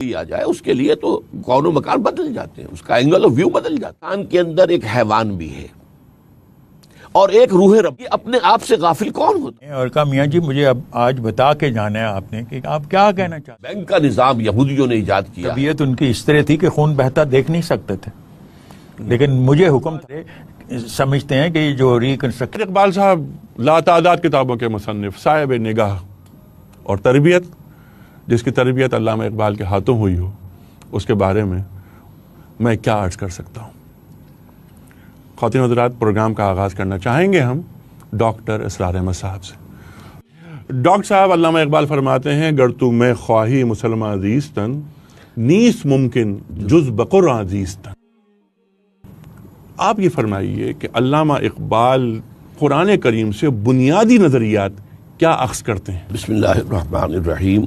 آ جائے اس کے لیے تو کون و مکان بدل جاتے ہیں، اس کا اینگل آف ویو بدل جاتا ہے۔ انسان کے اندر ایک حیوان بھی ہے اور ایک روح رب، اپنے آپ سے غافل کون ہوتا ہے؟ اور کہا میاں جی مجھے اب آج بتا کے جانا ہے آپ نے کہ آپ کیا کہنا چاہتے ہیں۔ بینک کا نظام یہودیوں نے ایجاد کیا۔ طبیعت ان کی اس طرح تھی کہ خون بہتا دیکھ نہیں سکتے تھے، لیکن مجھے حکم تھے، سمجھتے ہیں کہ جو ریکنسٹرکٹ اقبال صاحب لاتعداد کتابوں کے مصنف، صاحب نگاہ اور تربیت، جس کی تربیت علامہ اقبال کے ہاتھوں ہوئی ہو، اس کے بارے میں کیا عرض کر سکتا ہوں۔ خواتین حضرات، پروگرام کا آغاز کرنا چاہیں گے ہم ڈاکٹر اسرار احمد صاحب سے۔ ڈاکٹر صاحب، علامہ اقبال فرماتے ہیں گر تو میں خواہی مسلمان عزیزتن نیست ممکن جز بقرآن عزیزتن۔ آپ یہ فرمائیے کہ علامہ اقبال قرآن کریم سے بنیادی نظریات کیا اخذ کرتے ہیں؟ بسم اللہ الرحمن الرحیم۔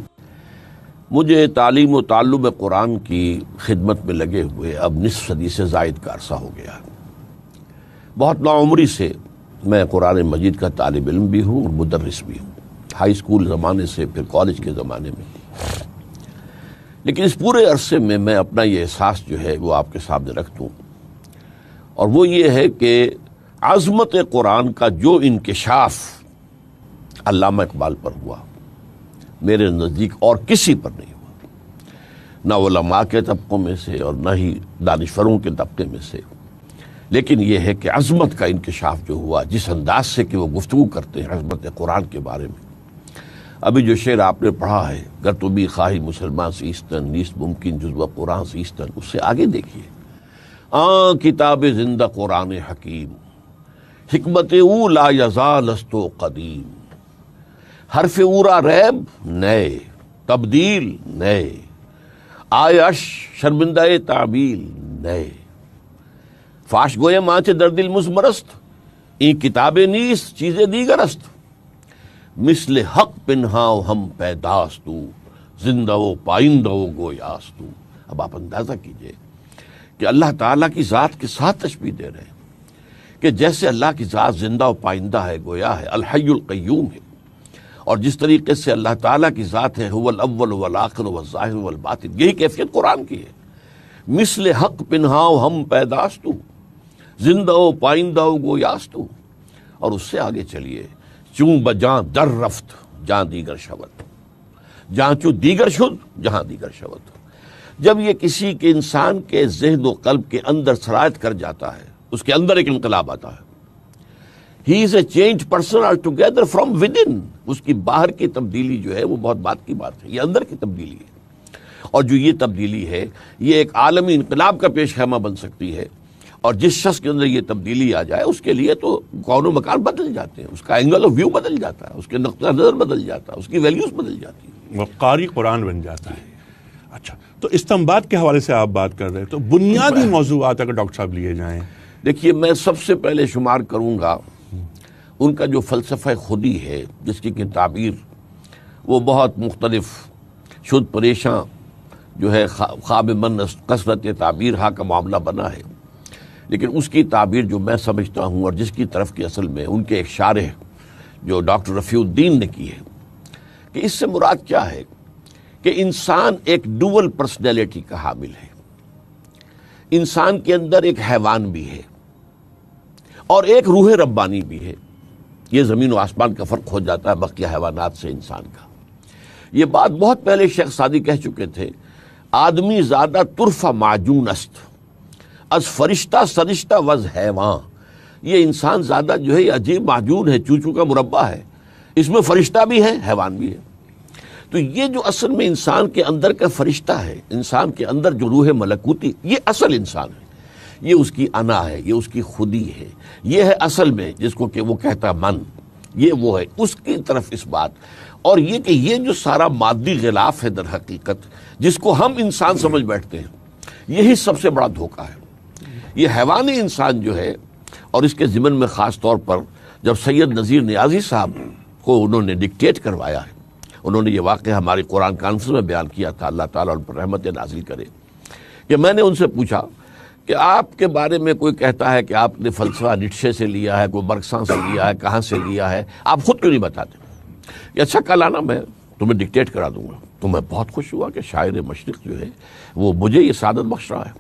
مجھے تعلیم و تعلم قرآن کی خدمت میں لگے ہوئے اب نصف صدی سے زائد کا عرصہ ہو گیا۔ بہت نوعمری سے میں قرآن مجید کا طالب علم بھی ہوں اور مدرس بھی ہوں، ہائی اسکول زمانے سے پھر کالج کے زمانے میں۔ لیکن اس پورے عرصے میں میں اپنا یہ احساس جو ہے وہ آپ کے سامنے رکھ دوں، اور وہ یہ ہے کہ عظمت قرآن کا جو انکشاف علامہ اقبال پر ہوا، میرے نزدیک اور کسی پر نہیں ہوا، نہ علماء کے طبقوں میں سے اور نہ ہی دانشوروں کے طبقے میں سے۔ لیکن یہ ہے کہ عظمت کا انکشاف جو ہوا، جس انداز سے کہ وہ گفتگو کرتے ہیں عظمت قرآن کے بارے میں۔ ابھی جو شعر آپ نے پڑھا ہے، گر تو بھی خواہی مسلمان سیستن نیست ممکن جزو قرآن سیستن، اس سے آگے دیکھیے، کتاب زندہ قرآن حکیم، حکمت او لا یزال است و قدیم، حرف اورا ریب نئے، تبدیل نئے، آیش شرمندہ تعبیل نئے، فاش گوئے مانچے در دل مزمرست، این کتاب نیست چیزیں دیگر است، مثل حق پنہاؤ ہم پیداستو، زندہ و پائندہ و گویاستو۔ اب آپ اندازہ کیجئے کہ اللہ تعالیٰ کی ذات کے ساتھ تشبیہ دے رہے ہیں کہ جیسے اللہ کی ذات زندہ و پائندہ ہے، گویا ہے، الحی القیوم ہے، اور جس طریقے سے اللہ تعالیٰ کی ذات ہے هو الاول والآخر والظاہر والباطن، یہی کیفیت قرآن کی ہے۔ مثل حق پنہاؤ ہم پیداستو، زندہ و پائندہ و گویاستو، اور اس سے آگے چلیے، چون بجاں در رفت جہاں دیگر شود، جہاں چوں دیگر شد جہاں دیگر شود۔ جب یہ کسی کے انسان کے ذہن و قلب کے اندر سرایت کر جاتا ہے، اس کے اندر ایک انقلاب آتا ہے۔ He is a changed person altogether from within۔ اس کی باہر کی تبدیلی جو ہے وہ بہت بات کی بات ہے، یہ اندر کی تبدیلی ہے، اور جو یہ تبدیلی ہے یہ ایک عالمی انقلاب کا پیش خیمہ بن سکتی ہے، اور جس شخص کے اندر یہ تبدیلی آ جائے اس کے لیے تو کون و مکان بدل جاتے ہیں، اس کا اینگل آف ویو بدل جاتا ہے، اس کے نقطہ نظر بدل جاتا ہے، اس کی ویلیوز بدل جاتی ہیں، وہ قاری قرآن بن جاتا ہے۔ اچھا، تو استنباط کے حوالے سے آپ بات کر رہے ہیں، تو بنیادی موضوعات اگر ڈاکٹر صاحب لیے جائیں۔ دیکھیے، میں سب سے پہلے شمار کروں گا ان کا جو فلسفہ خودی ہے، جس کی تعبیر وہ بہت مختلف، شد پریشاں جو ہے، خواب من کثرت تعبیر ہا کا معاملہ بنا ہے، لیکن اس کی تعبیر جو میں سمجھتا ہوں اور جس کی طرف کی اصل میں ان کے ایک شارح جو ڈاکٹر رفیع الدین نے کی ہے، کہ اس سے مراد کیا ہے کہ انسان ایک ڈوول پرسنالٹی کا حامل ہے، انسان کے اندر ایک حیوان بھی ہے اور ایک روح ربانی بھی ہے۔ یہ زمین و آسمان کا فرق ہو جاتا ہے بقیہ حیوانات سے انسان کا۔ یہ بات بہت پہلے شیخ سعدی کہہ چکے تھے، آدمی زیادہ طرف معجون است از فرشتہ سرشتہ وز حیوان۔ یہ انسان زیادہ جو ہے یہ عجیب معجون ہے، چوچو کا مربع ہے، اس میں فرشتہ بھی ہے، حیوان بھی ہے۔ تو یہ جو اصل میں انسان کے اندر کا فرشتہ ہے، انسان کے اندر جو روح ملکوتی، یہ اصل انسان ہے، یہ اس کی انا ہے، یہ اس کی خودی ہے، یہ ہے اصل میں جس کو کہ وہ کہتا من، یہ وہ ہے اس کی طرف اس بات۔ اور یہ کہ یہ جو سارا مادی غلاف ہے در حقیقت، جس کو ہم انسان سمجھ بیٹھتے ہیں، یہی سب سے بڑا دھوکہ ہے۔ یہ حیوانی انسان جو ہے، اور اس کے ضمن میں خاص طور پر جب سید نذیر نیازی صاحب کو انہوں نے ڈکٹیٹ کروایا ہے، انہوں نے یہ واقعہ ہماری قرآن کانفرنس میں بیان کیا تھا، اللہ تعالیٰ ان پر رحمت نازل کرے، کہ میں نے ان سے پوچھا کہ آپ کے بارے میں کوئی کہتا ہے کہ آپ نے فلسفہ نیٹشے سے لیا ہے، کوئی برکساں سے لیا ہے، کہاں سے لیا ہے، آپ خود کیوں نہیں بتاتے؟ کہ اچھا کل آنا، میں تمہیں ڈکٹیٹ کرا دوں گا. تو میں بہت خوش ہوا کہ شاعر مشرق جو ہے وہ مجھے یہ سعادت بخش رہا ہے.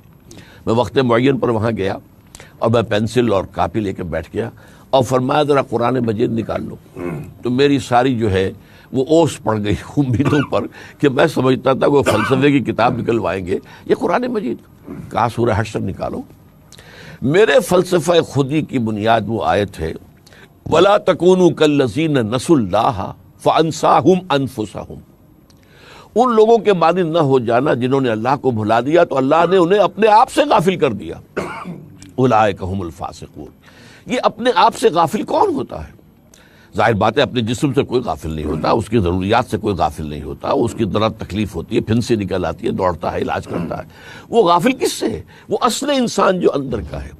میں وقت معین پر وہاں گیا اور میں پینسل اور کاپی لے کے بیٹھ گیا اور فرمایا ذرا قرآن مجید نکال لو. تو میری ساری جو ہے وہ اوس پڑ گئی امیدوں پر کہ میں سمجھتا تھا وہ فلسفے کی کتاب نکلوائیں گے، یہ قرآن مجید. کہا سورہ حشر نکالو. میرے فلسفہ خودی کی بنیاد وہ آیت ہے وَلَا تَكُونُوا كَالَّذِينَ نَسُوا اللَّهَ فَأَنسَاهُمْ أَنفُسَهُمْ. ان لوگوں کے مانند نہ ہو جانا جنہوں نے اللہ کو بھلا دیا تو اللہ نے انہیں اپنے آپ سے غافل کر دیا. اولئک هم الفاسقون. یہ اپنے آپ سے غافل کون ہوتا ہے؟ ظاہر بات ہے اپنے جسم سے کوئی غافل نہیں ہوتا، اس کی ضروریات سے کوئی غافل نہیں ہوتا، اس کی ذرا تکلیف ہوتی ہے، پھنسی نکل آتی ہے، دوڑتا ہے، علاج کرتا ہے. وہ غافل کس سے ہے؟ وہ اصل انسان جو اندر کا ہے،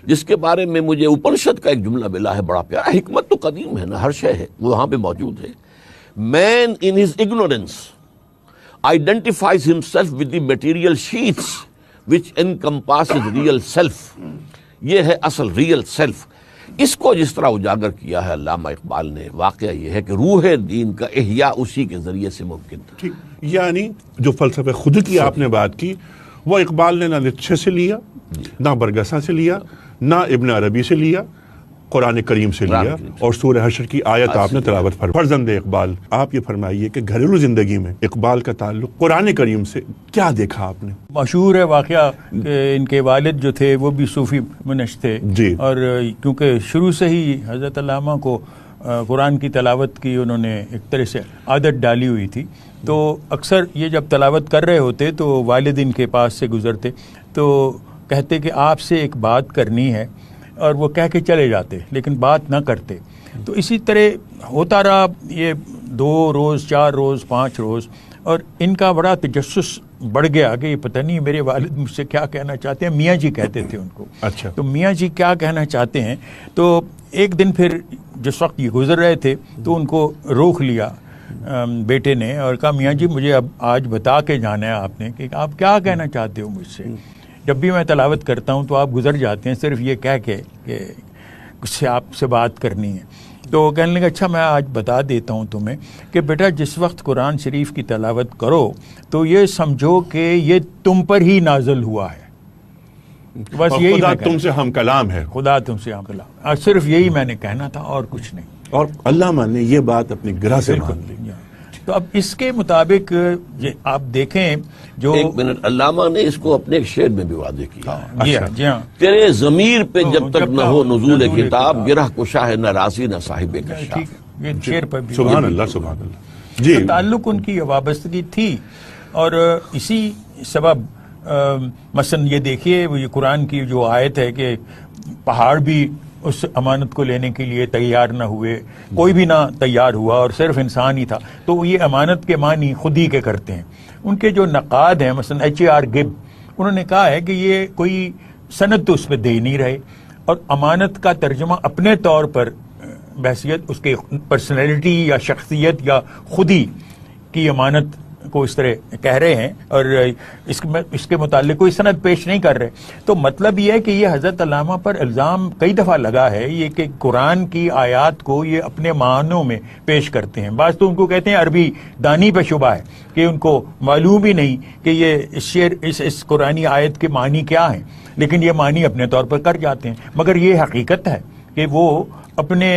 جس کے بارے میں مجھے اپنشد کا ایک جملہ ملا ہے بڑا پیارا. حکمت تو قدیم ہے نا، ہر شے ہے، وہ وہاں پہ موجود ہے. Man in his ignorance identifies himself with the material sheets which encompasses real self. یہ ہے اصل ریئل سیلف. اس کو جس طرح اجاگر کیا ہے علامہ اقبال نے، واقعہ یہ ہے کہ روح دین کا احیاء اسی کے ذریعے سے ممکن تھا. یعنی جو فلسفہ خود کی آپ نے بات کی وہ اقبال نے نہ نیچے سے لیا، نہ برگسا سے لیا، نہ ابن عربی سے لیا، قرآن کریم سے لیا. اور سورہ حشر کی آیت آپ نے تلاوت فرمائی. فرزند اقبال، آپ یہ فرمائیے کہ گھریلو زندگی میں اقبال کا تعلق قرآن کریم سے کیا دیکھا آپ نے؟ مشہور ہے واقعہ کہ ان کے والد جو تھے وہ بھی صوفی منش تھے جی. اور کیونکہ شروع سے ہی حضرت علامہ کو قرآن کی تلاوت کی انہوں نے ایک طرح سے عادت ڈالی ہوئی تھی، تو اکثر یہ جب تلاوت کر رہے ہوتے تو والد ان کے پاس سے گزرتے تو کہتے کہ آپ سے ایک بات کرنی ہے، اور وہ کہہ کے چلے جاتے لیکن بات نہ کرتے. تو اسی طرح ہوتا رہا یہ 2 روز 4 روز 5 روز، اور ان کا بڑا تجسس بڑھ گیا کہ یہ پتہ نہیں میرے والد مجھ سے کیا کہنا چاہتے ہیں. میاں جی کہتے تھے ان کو. اچھا. تو میاں جی کیا کہنا چاہتے ہیں. تو ایک دن پھر جس وقت یہ گزر رہے تھے تو ان کو روک لیا بیٹے نے اور کہا میاں جی مجھے اب آج بتا کے جانا ہے آپ نے کہ آپ کیا کہنا چاہتے ہو مجھ سے. جب بھی میں تلاوت کرتا ہوں تو آپ گزر جاتے ہیں صرف یہ کہہ کے کہ کچھ سے آپ سے بات کرنی ہے. تو کہنے لگا اچھا میں آج بتا دیتا ہوں تمہیں کہ بیٹا جس وقت قرآن شریف کی تلاوت کرو تو یہ سمجھو کہ یہ تم پر ہی نازل ہوا ہے. بس یہی خدا تم سے ہم کلام ہے. خدا تم سے ہم کلام، اور صرف یہی میں نے کہنا تھا اور کچھ نہیں. اور علامہ نے یہ بات اپنی گرہ سے مان لی. تو اب اس کے مطابق آپ دیکھیں جو ایک منٹ، علامہ نے اس کو اپنے ایک شعر میں بھی واضح کیا. جی ہاں تیرے ضمیر پہ جب تک نہ ہو نزول کتاب، گرہ کشا ہے نہ راضی نہ صاحب کشاف. یہ شعر پر بھی سبحان اللہ سبحان اللہ. جی تعلق ان کی وابستگی تھی، اور اسی سبب مثلا یہ دیکھیے یہ قرآن کی جو آیت ہے کہ پہاڑ بھی اس امانت کو لینے کے لیے تیار نہ ہوئے، کوئی بھی نہ تیار ہوا اور صرف انسان ہی تھا. تو یہ امانت کے معنی خود ہی کے کرتے ہیں. ان کے جو نقاد ہیں مثلا H.R. گب، انہوں نے کہا ہے کہ یہ کوئی سند تو اس پہ دے نہیں رہے، اور امانت کا ترجمہ اپنے طور پر بحیثیت اس کے پرسنالٹی یا شخصیت یا خودی کی امانت کو اس طرح کہہ رہے ہیں، اور اس کے متعلق کوئی سند پیش نہیں کر رہے. تو مطلب یہ ہے کہ یہ حضرت علامہ پر الزام کئی دفعہ لگا ہے یہ کہ قرآن کی آیات کو یہ اپنے معنوں میں پیش کرتے ہیں. بعض تو ان کو کہتے ہیں عربی دانی پہ شبہ ہے کہ ان کو معلوم ہی نہیں کہ یہ شعر اس قرآنی آیت کے معنی کیا ہیں، لیکن یہ معنی اپنے طور پر کر جاتے ہیں. مگر یہ حقیقت ہے کہ وہ اپنے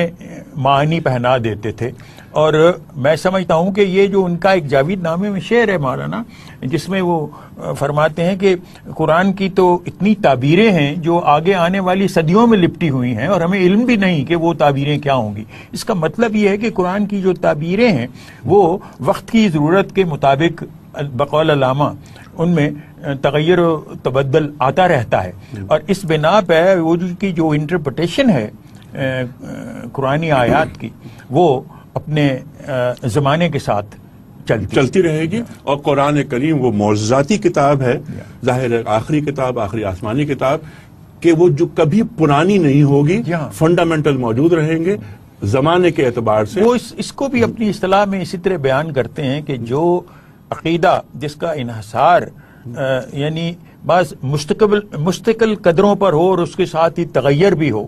معنی پہنا دیتے تھے. اور میں سمجھتا ہوں کہ یہ جو ان کا ایک جاوید نامے میں شعر ہے مولانا، جس میں وہ فرماتے ہیں کہ قرآن کی تو اتنی تعبیریں ہیں جو آگے آنے والی صدیوں میں لپٹی ہوئی ہیں اور ہمیں علم بھی نہیں کہ وہ تعبیریں کیا ہوں گی. اس کا مطلب یہ ہے کہ قرآن کی جو تعبیریں ہیں وہ وقت کی ضرورت کے مطابق بقول علامہ ان میں تغیر و تبدل آتا رہتا ہے. اور اس بنا پہ وہ کی جو انٹرپریٹیشن ہے قرآنی آیات کی وہ اپنے زمانے کے ساتھ چلتی رہے گی. اور قرآن کریم وہ معجزاتی کتاب ہے، ظاہر ہے آخری کتاب، آخری آسمانی کتاب، کہ وہ جو کبھی پرانی نہیں ہوگی، فنڈامنٹل موجود رہیں گے زمانے کے اعتبار سے. وہ اس کو بھی اپنی اصطلاح میں اسی طرح بیان کرتے ہیں کہ جو عقیدہ جس کا انحصار یعنی بعض مستقل قدروں پر ہو اور اس کے ساتھ ہی تغیر بھی ہو،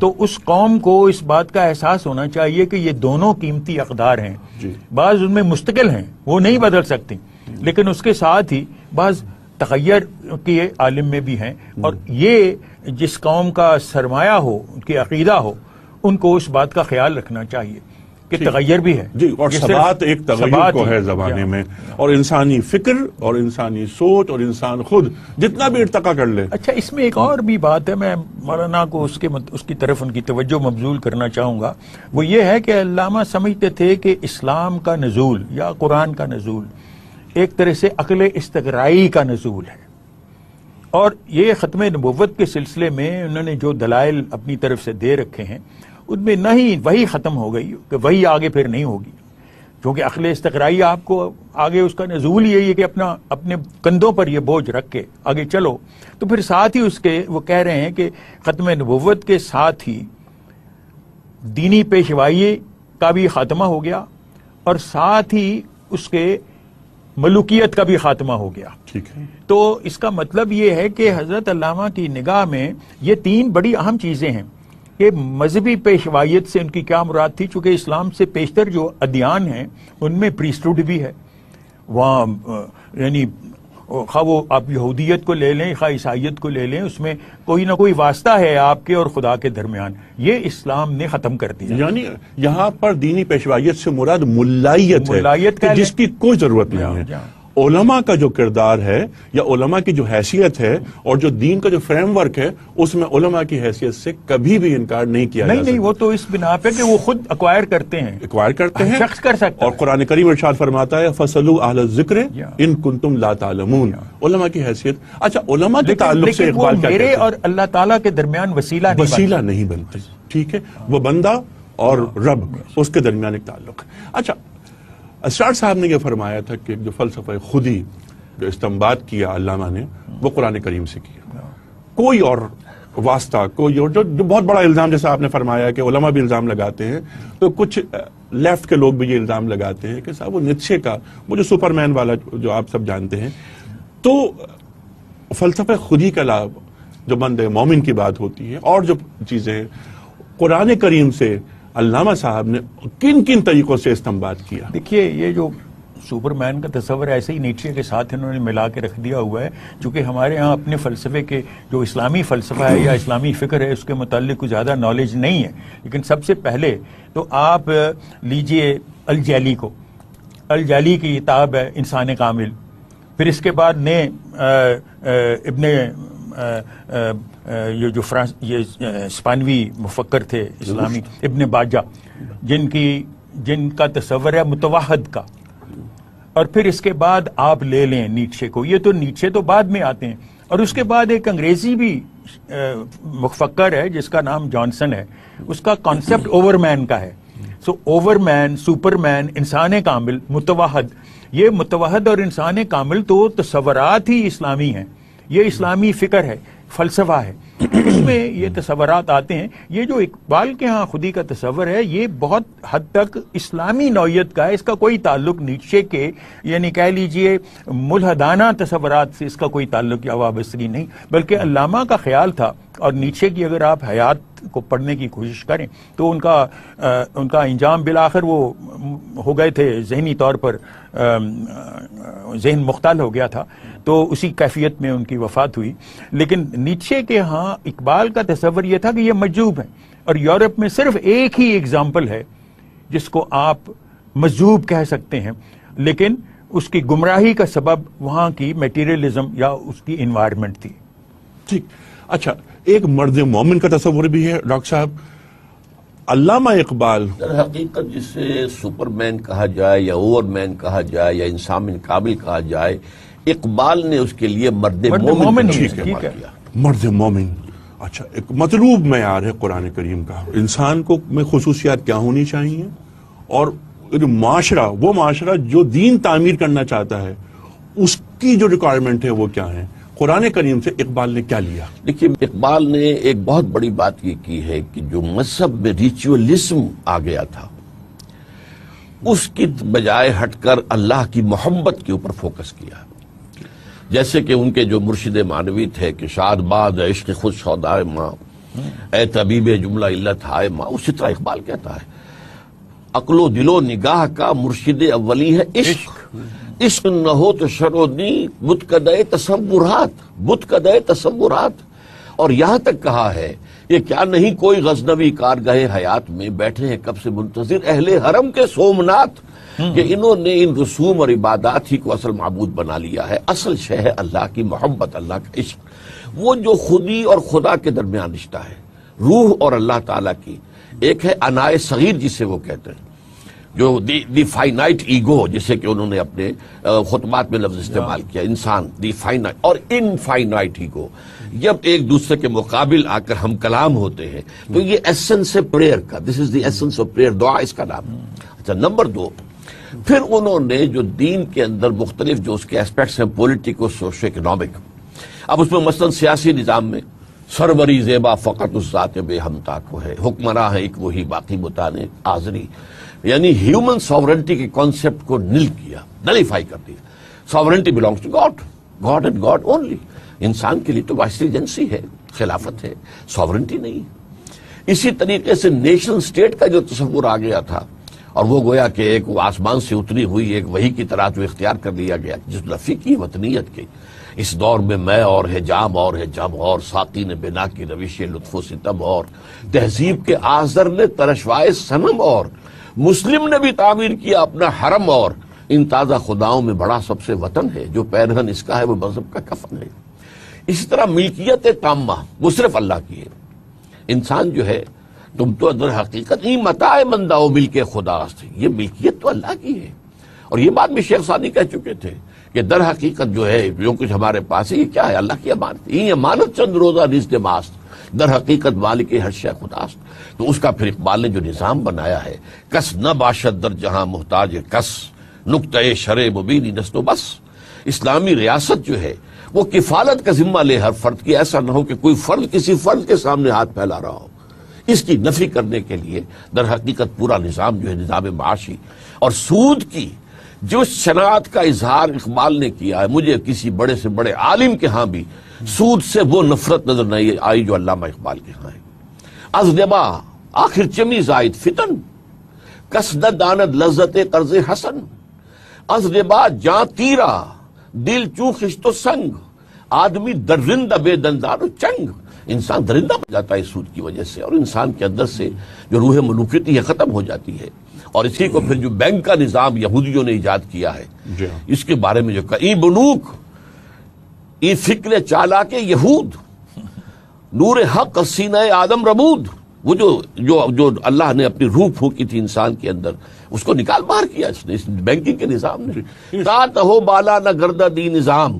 تو اس قوم کو اس بات کا احساس ہونا چاہیے کہ یہ دونوں قیمتی اقدار ہیں. بعض ان میں مستقل ہیں، وہ نہیں بدل سکتی، لیکن اس کے ساتھ ہی بعض تغیر کے عالم میں بھی ہیں. اور یہ جس قوم کا سرمایہ ہو، ان کی عقیدہ ہو، ان کو اس بات کا خیال رکھنا چاہیے کہ تغیر بھی ہے. جی، اور ثبات ایک تغیر کو ہے زمانے میں، اور انسانی فکر اور انسانی سوچ اور انسان خود جتنا بھی ارتقا کر لے. اچھا، اس میں ایک اور بھی بات ہے، میں مولانا کو اس کی طرف ان کی توجہ مبذول کرنا چاہوں گا. وہ یہ ہے کہ علامہ سمجھتے تھے کہ اسلام کا نزول یا قرآن کا نزول ایک طرح سے عقل استقرائی کا نزول ہے، اور یہ ختم نبوت کے سلسلے میں انہوں نے جو دلائل اپنی طرف سے دے رکھے ہیں ان میں نہ ہی وہی ختم ہو گئی کہ وہی آگے پھر نہیں ہوگی، کیونکہ عقل استقرائی آپ کو آگے اس کا نزول یہی ہے کہ اپنے کندھوں پر یہ بوجھ رکھ کے آگے چلو. تو پھر ساتھ ہی اس کے وہ کہہ رہے ہیں کہ ختم نبوت کے ساتھ ہی دینی پیشوائی کا بھی خاتمہ ہو گیا، اور ساتھ ہی اس کے ملوکیت کا بھی خاتمہ ہو گیا. ٹھیک ہے. تو اس کا مطلب یہ ہے کہ حضرت علامہ کی نگاہ میں یہ تین بڑی اہم چیزیں ہیں کہ مذہبی پیشوائیت سے ان کی کیا مراد تھی، چونکہ اسلام سے پیشتر جو ادیان ہیں ان میں پریسٹہوڈ بھی ہے. وہاں یعنی خواہ وہ آپ یہودیت کو لے لیں خواہ عیسائیت کو لے لیں، اس میں کوئی نہ کوئی واسطہ ہے آپ کے اور خدا کے درمیان. یہ اسلام نے ختم کر دیا. یعنی یہاں پر دینی پیشوائیت سے مراد ملائیت ہے، جس کی کوئی ضرورت نہیں ہے. علماء کا جو کردار ہے یا علماء کی جو حیثیت ہے اور جو دین کا جو فریم ورک ہے، اس میں علماء کی حیثیت سے کبھی بھی انکار نہیں کیا جا سکتا. نہیں، وہ تو اس بنا پہ کہ وہ خود ایکوائر کرتے ہیں شخص کر سکتا. اور قرآن کریم ارشاد فرماتا ہے فَاسْأَلُوا أَهْلَ الذِّكْرِ إِن كُنتُمْ لَا تَعْلَمُونَ. علماء کی حیثیت. اچھا، علماء کے تعلق سے اقبال کیا میرے اور اللہ تعالیٰ کے درمیان وسیلہ نہیں بنتے. ٹھیک ہے، وہ بندہ اور رب، اس کے درمیان ایک تعلق. اچھا، اسرار صاحب نے یہ فرمایا تھا کہ جو فلسفہ خودی جو استنباط کیا علامہ نے، وہ قرآن کریم سے کیا. کوئی اور واسطہ، کوئی اور جو بہت بڑا الزام، جیسا آپ نے فرمایا کہ علماء بھی الزام لگاتے ہیں، تو کچھ لیفٹ کے لوگ بھی یہ الزام لگاتے ہیں کہ صاحب وہ نیتشے کا وہ جو سپر مین والا جو آپ سب جانتے ہیں، تو فلسفہ خودی کا لابھ جو بند مومن کی بات ہوتی ہے اور جو چیزیں قرآن کریم سے علامہ صاحب نے کن کن طریقوں سے استنباط کیا. دیکھیے، یہ جو سپر مین کا تصور ایسے ہی نیچے کے ساتھ انہوں نے ملا کے رکھ دیا ہوا ہے، چونکہ ہمارے ہاں اپنے فلسفے کے جو اسلامی فلسفہ ہے یا اسلامی فکر ہے اس کے متعلق کچھ زیادہ نالج نہیں ہے. لیکن سب سے پہلے تو آپ لیجئے الجیلی کو. الجیلی کی کتاب ہے انسان کامل. پھر اس کے بعد نے ابن یہ جو یہ اسپانوی مفکر تھے اسلامی، ابن باجہ، جن کا تصور ہے متوحد کا. اور پھر اس کے بعد آپ لے لیں نیچے کو. یہ تو نیچے تو بعد میں آتے ہیں. اور اس کے بعد ایک انگریزی بھی مفکر ہے جس کا نام جانسن ہے. اس کا کانسیپٹ اوور مین کا ہے. سو اوور مین، سپر مین، انسان کامل، متوحد. یہ متوحد اور انسان کامل تو تصورات ہی اسلامی ہیں. یہ اسلامی فکر ہے، فلسفہ ہے. اس میں یہ تصورات آتے ہیں. یہ جو اقبال کے ہاں خودی کا تصور ہے یہ بہت حد تک اسلامی نوعیت کا ہے. اس کا کوئی تعلق نیچے کے یعنی کہہ لیجئے ملحدانہ تصورات سے اس کا کوئی تعلق یا وابستگی نہیں، بلکہ علامہ کا خیال تھا. اور نیچے کی اگر آپ حیات کو پڑھنے کی کوشش کریں تو ان کا انجام بالآخر وہ ہو گئے تھے، ذہنی طور پر ذہن مختل ہو گیا تھا، تو اسی کیفیت میں ان کی وفات ہوئی. لیکن نیچے کے ہاں اقبال کا تصور یہ تھا کہ یہ مجذوب ہے. اور یورپ میں صرف ایک ہی ایگزامپل ہے جس کو آپ مجذوب کہہ سکتے ہیں، لیکن اس کی گمراہی کا سبب وہاں کی میٹیریلزم یا اس کی انوائرمنٹ تھی. ٹھیک. اچھا، ایک مرد مومن کا تصور بھی ہے ڈاکٹر صاحب. علامہ اقبال در حقیقت جسے سپر مین کہا جائے یا اوور مین کہا جائے یا انسان کامل کہا جائے، اقبال نے اس کے لیے مرد مومن ٹھیک ہے. مرد مومن. اچھا، ایک مطلوب معیار ہے قرآن کریم کا. انسان کو میں خصوصیات کیا ہونی چاہیے، اور معاشرہ، وہ معاشرہ جو دین تعمیر کرنا چاہتا ہے اس کی جو ریکوائرمنٹ ہے وہ کیا ہے. قرآن کریم سے اقبال نے کیا لیا؟ دیکھیے، اقبال نے ایک بہت بڑی بات یہ کی ہے کہ جو مذہب میں ریچولزم آ گیا تھا اس کی بجائے ہٹ کر اللہ کی محبت کے اوپر فوکس کیا. جیسے کہ ان کے جو مرشد معنوی تھے کہ شاد باد عشق خود سودائے ماں، اے طبیب جملہ علت ہائے ماں، اسی طرح اقبال کہتا ہے عقل و دل و نگاہ کا مرشد اولی ہے عشق، عشق نہ ہو تو شر و دی بتکدے تصورات، بتکدے تصورات. اور یہاں تک کہا ہے یہ کیا نہیں کوئی غزنوی کارگاہ حیات میں بیٹھے ہیں کب سے منتظر اہل حرم کے سومنات، کہ انہوں نے ان رسوم اور عبادات ہی کو اصل معبود بنا لیا ہے. اصل شے ہے اللہ کی محبت، اللہ کا عشق، وہ جو خودی اور خدا کے درمیان رشتہ ہے، روح اور اللہ تعالیٰ کی. ایک ہے انائے صغیر جسے وہ کہتے ہیں، جو دی فائنائٹ ایگو، جسے کہ انہوں نے اپنے خطبات میں لفظ استعمال کیا، انسان دی فائنائٹ اور انفائنائٹ ایگو. جب ایک دوسرے کے مقابل آ کر ہم کلام ہوتے ہیں تو یہ ایسنس ہے پریئر کا، دس از دی ایسنس آف پریئر، دعا اس کا نام ہے. اچھا، نمبر 2، پھر انہوں نے جو دین کے اندر مختلف جو اس کے اسپیکٹس ہیں، پولیٹیکو سوشو اکنامک، اب اس میں مثلا سیاسی نظام میں سروری زیبا فقط اس ذات بے ہمتا کو ہے، حکمراں ہے ایک وہی باقی متانے آزری، یعنی ہیومن ساورنٹی کے کانسیپٹ کو نل کیا، نلیفائی کر دیا. Sovereignty belongs to God, God and God only. انسان کے لیے تو وائس ایجنسی ہے، خلافت ہے، ساورنٹی نہیں. اسی طریقے سے نیشن سٹیٹ کا جو تصور آ گیا تھا، اور وہ گویا کہ ایک آسمان سے اتری ہوئی ایک وحی کی طرح جو اختیار کر لیا گیا، جس لفی کی وطنیت کی. اس دور میں میں اور ہے جام اور ہے جم اور، ساقی نے بنا کی روش لطف و ستم اور، تہذیب کے آزر نے ترشوائے صنم اور، مسلم نے بھی تعمیر کیا اپنا حرم اور، ان تازہ خداؤں میں بڑا سب سے وطن ہے، جو پیرہن اس کا ہے وہ مذہب کا کفن ہے. اسی طرح ملکیت تامہ وہ صرف اللہ کی ہے. انسان جو ہے، تم تو در حقیقت ہی متاع منداؤ ملک خدا سے، یہ ملکیت تو اللہ کی ہے. اور یہ بات بھی شیخ سعدی کہہ چکے تھے کہ در حقیقت جو ہے جو کچھ ہمارے پاس ہے یہ کیا ہے؟ اللہ کی امانت. یہ امانت چند روزہ رزق ماست، در حقیقت مالک ہر شے خداست. تو اس کا پھر اقبال نے جو نظام بنایا ہے، کس نہ باشد در جہاں محتاج کس، نقطۂ شرع مبینی نست و بس. اسلامی ریاست جو ہے وہ کفالت کا ذمہ لے ہر فرد کی، ایسا نہ ہو کہ کوئی فرد کسی فرد کے سامنے ہاتھ پھیلا رہا ہو. اس کی نفی کرنے کے لیے در حقیقت پورا نظام جو ہے نظام معاشی اور سود کی جو شناعت کا اظہار اقبال نے کیا ہے، مجھے کسی بڑے سے بڑے عالم کے ہاں بھی سود سے وہ نفرت نظر نہیں آئی جو علامہ اقبال کے ہاں ہے. از دبا آخر چمی زائد فتن، کس نہ داند لذت قرض حسن، از دبا جاں تیرا دل چوں خشت و سنگ، آدمی درندہ بے دندار و چنگ. انسان درندہ بن جاتا ہے اس سود کی وجہ سے، اور انسان کے اندر سے جو روح ملوکیتی ہے ختم ہو جاتی ہے. اور اسی کو پھر جو بینک کا نظام یہودیوں نے ایجاد کیا ہے، اس کے بارے میں جو کہا ای بنوک ای فکر چالاک یہود، نور حق سینہ آدم رمود. وہ جو اللہ نے اپنی روح پھونکی تھی انسان کے اندر، اس کو نکال باہر کیا اس نے، اس بینکنگ کے نظام نے. تات ہو بالا نہ گردہ دی نظام،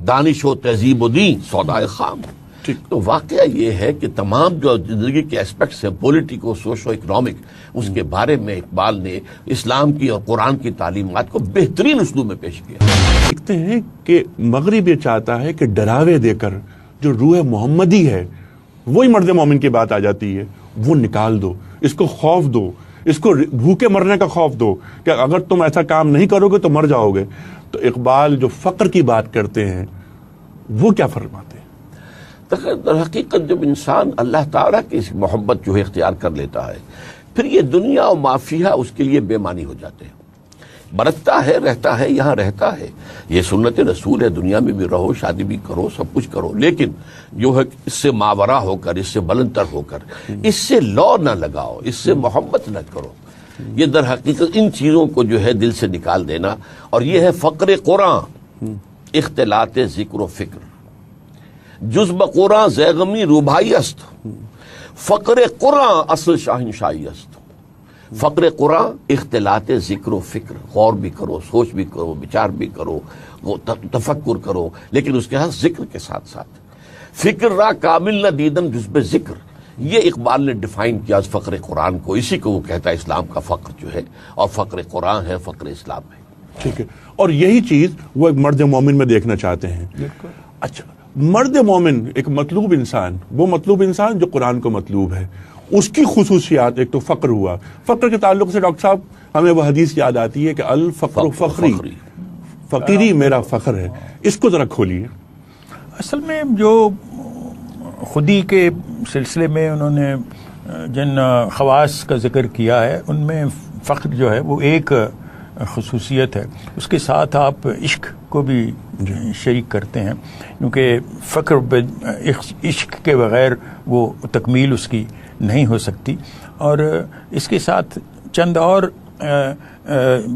دانش و تہذیب و دین سودائے خام. تو واقعہ یہ ہے کہ تمام جو زندگی کے اسپیکٹس ہیں، پولیٹیکو سوشو اکنامک، اس کے بارے میں اقبال نے اسلام کی اور قرآن کی تعلیمات کو بہترین اسلوب میں پیش کیا. دیکھتے ہیں کہ مغرب یہ چاہتا ہے کہ ڈراوے دے کر جو روح محمدی ہے، وہی مرد مومن کی بات آ جاتی ہے، وہ نکال دو، اس کو خوف دو، اس کو بھوکے مرنے کا خوف دو کہ اگر تم ایسا کام نہیں کرو گے تو مر جاؤ گے. تو اقبال جو فقر کی بات کرتے ہیں وہ کیا فرماتے ہیں؟ در حقیقت جب انسان اللہ تعالیٰ کی محبت جو ہے اختیار کر لیتا ہے، پھر یہ دنیا و مافیہ اس کے لیے بے معنی ہو جاتے ہیں. برتتا ہے، رہتا ہے، یہاں رہتا ہے، یہ سنت رسول ہے، دنیا میں بھی رہو، شادی بھی کرو، سب کچھ کرو، لیکن جو ہے اس سے ماورا ہو کر، اس سے بلند تر ہو کر، اس سے لو نہ لگاؤ، اس سے محبت نہ کرو. یہ در حقیقت ان چیزوں کو جو ہے دل سے نکال دینا. اور یہ ہے فقر قرآن، اختلاط ذکر و فکر، جزب قرآن زیغمی روبائی است، فقر قرآن اصل شاہنشاہی است. فقر قرآن اختلاط ذکر و فکر، غور بھی کرو، سوچ بھی کرو، بچار بھی کرو، تفکر کرو، لیکن اس کے ہاں ذکر کے ساتھ ساتھ. فکر را کامل نہ دیدم جزب ذکر، یہ اقبال نے ڈیفائن کیا از فقر قرآن کو. اسی کو وہ کہتا ہے اسلام کا فقر جو ہے، اور فقر قرآن ہے، فقر اسلام ہے. ٹھیک ہے، اور یہی چیز وہ ایک مرد مومن میں دیکھنا چاہتے ہیں. اچھا، مرد مومن ایک مطلوب انسان، وہ مطلوب انسان جو قرآن کو مطلوب ہے، اس کی خصوصیات، ایک تو فقر ہوا. فقر کے تعلق سے ڈاکٹر صاحب ہمیں وہ حدیث یاد آتی ہے کہ الفقر فخری، فقیری میرا فخر ہے. اس کو ذرا کھولیے. اصل میں جو خودی کے سلسلے میں انہوں نے جن خواص کا ذکر کیا ہے ان میں فقر جو ہے وہ ایک خصوصیت ہے. اس کے ساتھ آپ عشق کو بھی شریک کرتے ہیں کیونکہ فقر عشق کے بغیر وہ تکمیل اس کی نہیں ہو سکتی. اور اس کے ساتھ چند اور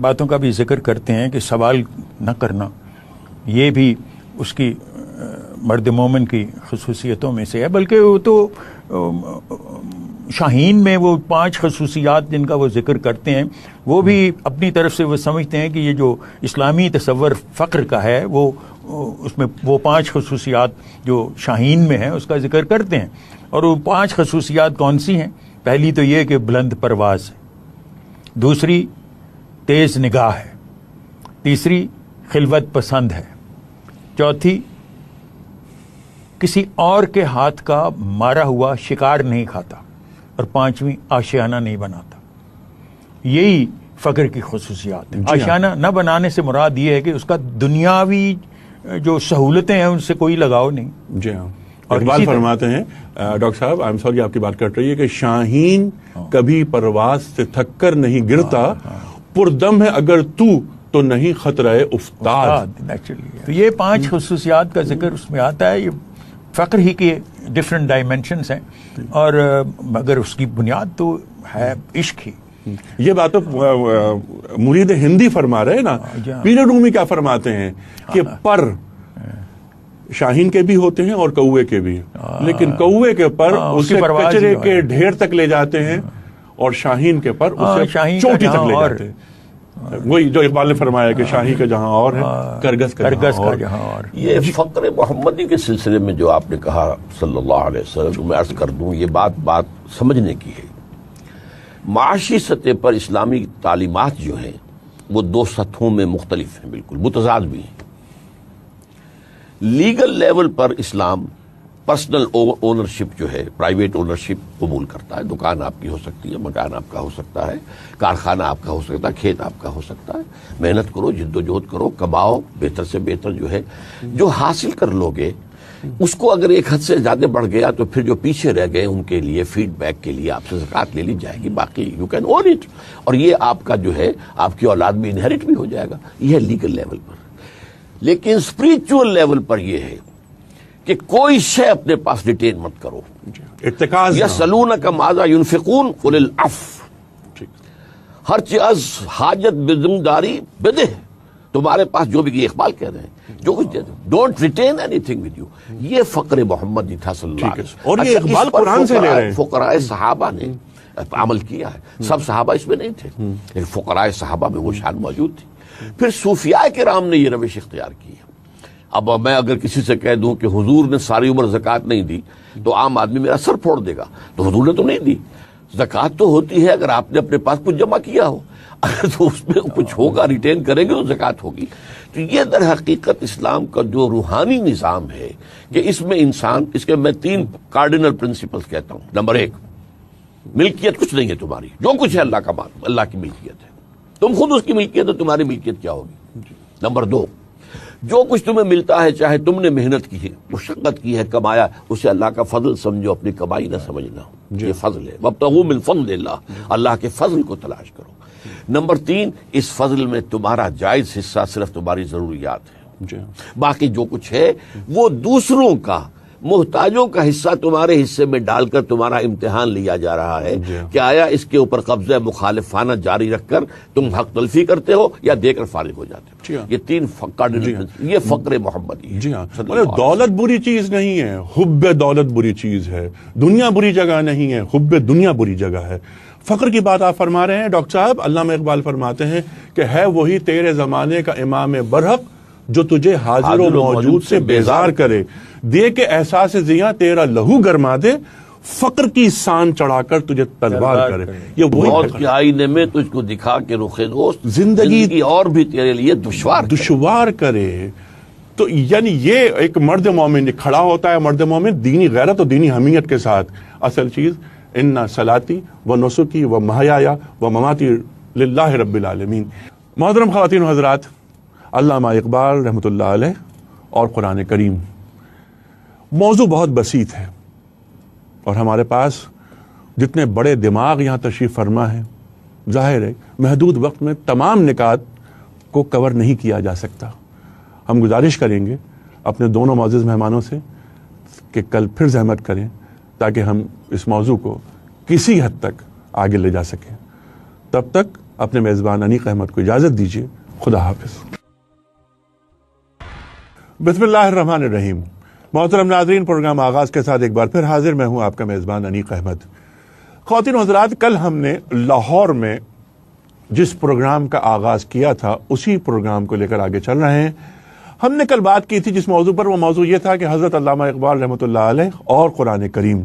باتوں کا بھی ذکر کرتے ہیں کہ سوال نہ کرنا یہ بھی اس کی مرد مومن کی خصوصیتوں میں سے ہے. بلکہ وہ تو شاہین میں وہ 5 خصوصیات جن کا وہ ذکر کرتے ہیں وہ بھی اپنی طرف سے وہ سمجھتے ہیں کہ یہ جو اسلامی تصور فقر کا ہے وہ اس میں وہ 5 خصوصیات جو شاہین میں ہیں اس کا ذکر کرتے ہیں. اور وہ 5 خصوصیات کون سی ہیں؟ پہلی تو یہ کہ بلند پرواز ہے، دوسری تیز نگاہ ہے، تیسری خلوت پسند ہے، چوتھی کسی اور کے ہاتھ کا مارا ہوا شکار نہیں کھاتا، اور 5ویں آشیانہ نہیں بناتا. یہی فقر کی خصوصیات ہیں. آشیانہ نہ بنانے سے مراد یہ ہے کہ اس کا دنیاوی جو سہولتیں ہیں ان سے کوئی لگاؤ نہیں. جی ہاں. اقبال فرماتے ہیں ڈاکٹر صاحب، آئی ایم سوری آپ کی بات کٹ رہی ہے، کہ شاہین کبھی پرواز سے تھک کر نہیں گرتا، پردم ہے اگر تو نہیں خطرہ افتاد. تو یہ 5 خصوصیات کا ذکر اس میں آتا ہے. یہ فقر ہی کے ڈفرینٹ ڈائمینشنز ہیں، اور مگر اس کی بنیاد تو ہے عشق ہی. یہ بات تو مرید ہندی فرما رہے ہیں نا. پیر رومی کیا فرماتے ہیں کہ پر شاہین کے بھی ہوتے ہیں اور کوے کے بھی، لیکن کوے کے پر اسے کچرے کے ڈھیر تک لے جاتے ہیں اور شاہین کے پر اسے چوٹی تک لے جاتے ہیں. وہی جو اقبال نے فرمایا کہ شاہی کا جہاں اور ہے، کرگس کا جہاں اور. یہ فقر محمدی کے سلسلے میں جو آپ نے کہا صلی اللہ علیہ وسلم، میں عرض کر دوں یہ بات سمجھنے کی ہے. معاشی سطح پر اسلامی تعلیمات جو ہیں وہ 2 سطحوں میں مختلف ہیں، بالکل متضاد بھی ہیں. لیگل لیول پر اسلام پرسنل اونرشپ جو ہے، پرائیویٹ اونرشپ قبول کرتا ہے. دکان آپ کی ہو سکتی ہے، مکان آپ کا ہو سکتا ہے، کارخانہ آپ کا ہو سکتا ہے، کھیت آپ کا ہو سکتا ہے. محنت کرو، جد و جہد کرو، کماؤ، بہتر سے بہتر جو ہے جو حاصل کر لو گے اس کو اگر ایک حد سے زیادہ بڑھ گیا تو پھر جو پیچھے رہ گئے ان کے لیے فیڈ بیک کے لیے آپ سے زکوٰۃ لے لی جائے گی. باقی یو کین اون اٹ، اور یہ آپ کا جو ہے آپ کی اولاد میں انہیرٹ بھی ہو جائے گا. یہ ہے لیگل لیول پر. لیکن اسپریچول لیول پر یہ ہے کہ کوئی شے اپنے پاس ریٹین مت کرو. اتکاز یسألونک ماذا ینفقون قل العفو. ہر چیز حاجت بذمہ داری بدہ، تمہارے پاس جو بھی، اقبال کہہ رہے ہیں جو کچھ دے دو، don't retain anything with you. یہ فقر محمدی تھا صلی اللہ علیہ وسلم. اور یہ اقبال قرآن سے لے رہے ہیں. فقراء صحابہ نے عمل کیا ہے. سب صحابہ اس میں نہیں تھے، لیکن فقراء صحابہ میں وہ شان موجود تھی. پھر صوفیاء کرام نے یہ روش اختیار کی. اب میں اگر کسی سے کہہ دوں کہ حضور نے ساری عمر زکوٰۃ نہیں دی تو عام آدمی میرا سر پھوڑ دے گا. تو حضور نے تو نہیں دی. زکوٰۃ تو ہوتی ہے اگر آپ نے اپنے پاس کچھ جمع کیا ہو، اگر تو اس میں کچھ ہوگا ریٹین کریں گے تو زکوٰۃ ہوگی. تو یہ در حقیقت اسلام کا جو روحانی نظام ہے کہ اس میں انسان، اس کے میں 3 کارڈینل پرنسپلز کہتا ہوں. نمبر 1، ملکیت کچھ نہیں ہے تمہاری، جو کچھ ہے اللہ کا مال، اللہ کی ملکیت ہے. تم خود اس کی ملکیت ہے، تمہاری ملکیت کیا ہوگی. نمبر 2، جو کچھ تمہیں ملتا ہے چاہے تم نے محنت کی ہے، مشقت کی ہے، کمایا، اسے اللہ کا فضل سمجھو، اپنی کمائی نہ سمجھنا. یہ فضل ہے. وابتغوا من فضل اللہ، اللہ کے فضل کو تلاش کرو. نمبر 3، اس فضل میں تمہارا جائز حصہ صرف تمہاری ضروریات ہے. باقی جو کچھ ہے وہ دوسروں کا، محتاجوں کا حصہ تمہارے حصے میں ڈال کر تمہارا امتحان لیا جا رہا ہے کہ آیا اس کے اوپر قبضہ مخالفانہ جاری رکھ کر تم حق تلفی کرتے ہو یا دے کر فارغ ہو جاتے ہو. یہ 3 یہ فقر محمدی ہے. جی ہاں. دولت بری چیز نہیں ہے، حب دولت بری چیز ہے. دنیا بری جگہ نہیں ہے، حب دنیا بری جگہ ہے. فقر کی بات آپ فرما رہے ہیں ڈاکٹر صاحب. علامہ اقبال فرماتے ہیں کہ ہے وہی تیرے زمانے کا امام برحق جو تجھے حاضر و موجود سے بیزار کرے، دے کے احساس زیاں تیرا لہو گرما دے، فقر کی سان چڑھا کر تجھے تلوار کرے. یہ موت کے آئینے میں تجھ کو دکھا کے رخ دوست زندگی اور بھی تیرے لیے دشوار کرے. تو یعنی یہ ایک مرد مومن کھڑا ہوتا ہے، مرد مومن دینی غیرت اور دینی حمیت کے ساتھ. اصل چیز ان صلاتی و نسکی و محیایا و مماتی للہ رب العالمین. محترم خواتین و حضرات، علامہ اقبال رحمۃ اللہ علیہ اور قرآن کریم، موضوع بہت بسیط ہے اور ہمارے پاس جتنے بڑے دماغ یہاں تشریف فرما ہے، ظاہر ہے محدود وقت میں تمام نکات کو کور نہیں کیا جا سکتا۔ ہم گزارش کریں گے اپنے دونوں معزز مہمانوں سے کہ کل پھر زحمت کریں تاکہ ہم اس موضوع کو کسی حد تک آگے لے جا سکیں۔ تب تک اپنے میزبان انیق احمد کو اجازت دیجیے۔ خدا حافظ۔ بسم اللہ الرحمن الرحیم۔ محترم ناظرین، پروگرام آغاز کے ساتھ ایک بار پھر حاضر میں ہوں آپ کا میزبان انیق احمد۔ خواتین و حضرات، کل ہم نے لاہور میں جس پروگرام کا آغاز کیا تھا اسی پروگرام کو لے کر آگے چل رہے ہیں۔ ہم نے کل بات کی تھی جس موضوع پر، وہ موضوع یہ تھا کہ حضرت علامہ اقبال رحمۃ اللہ علیہ اور قرآن کریم،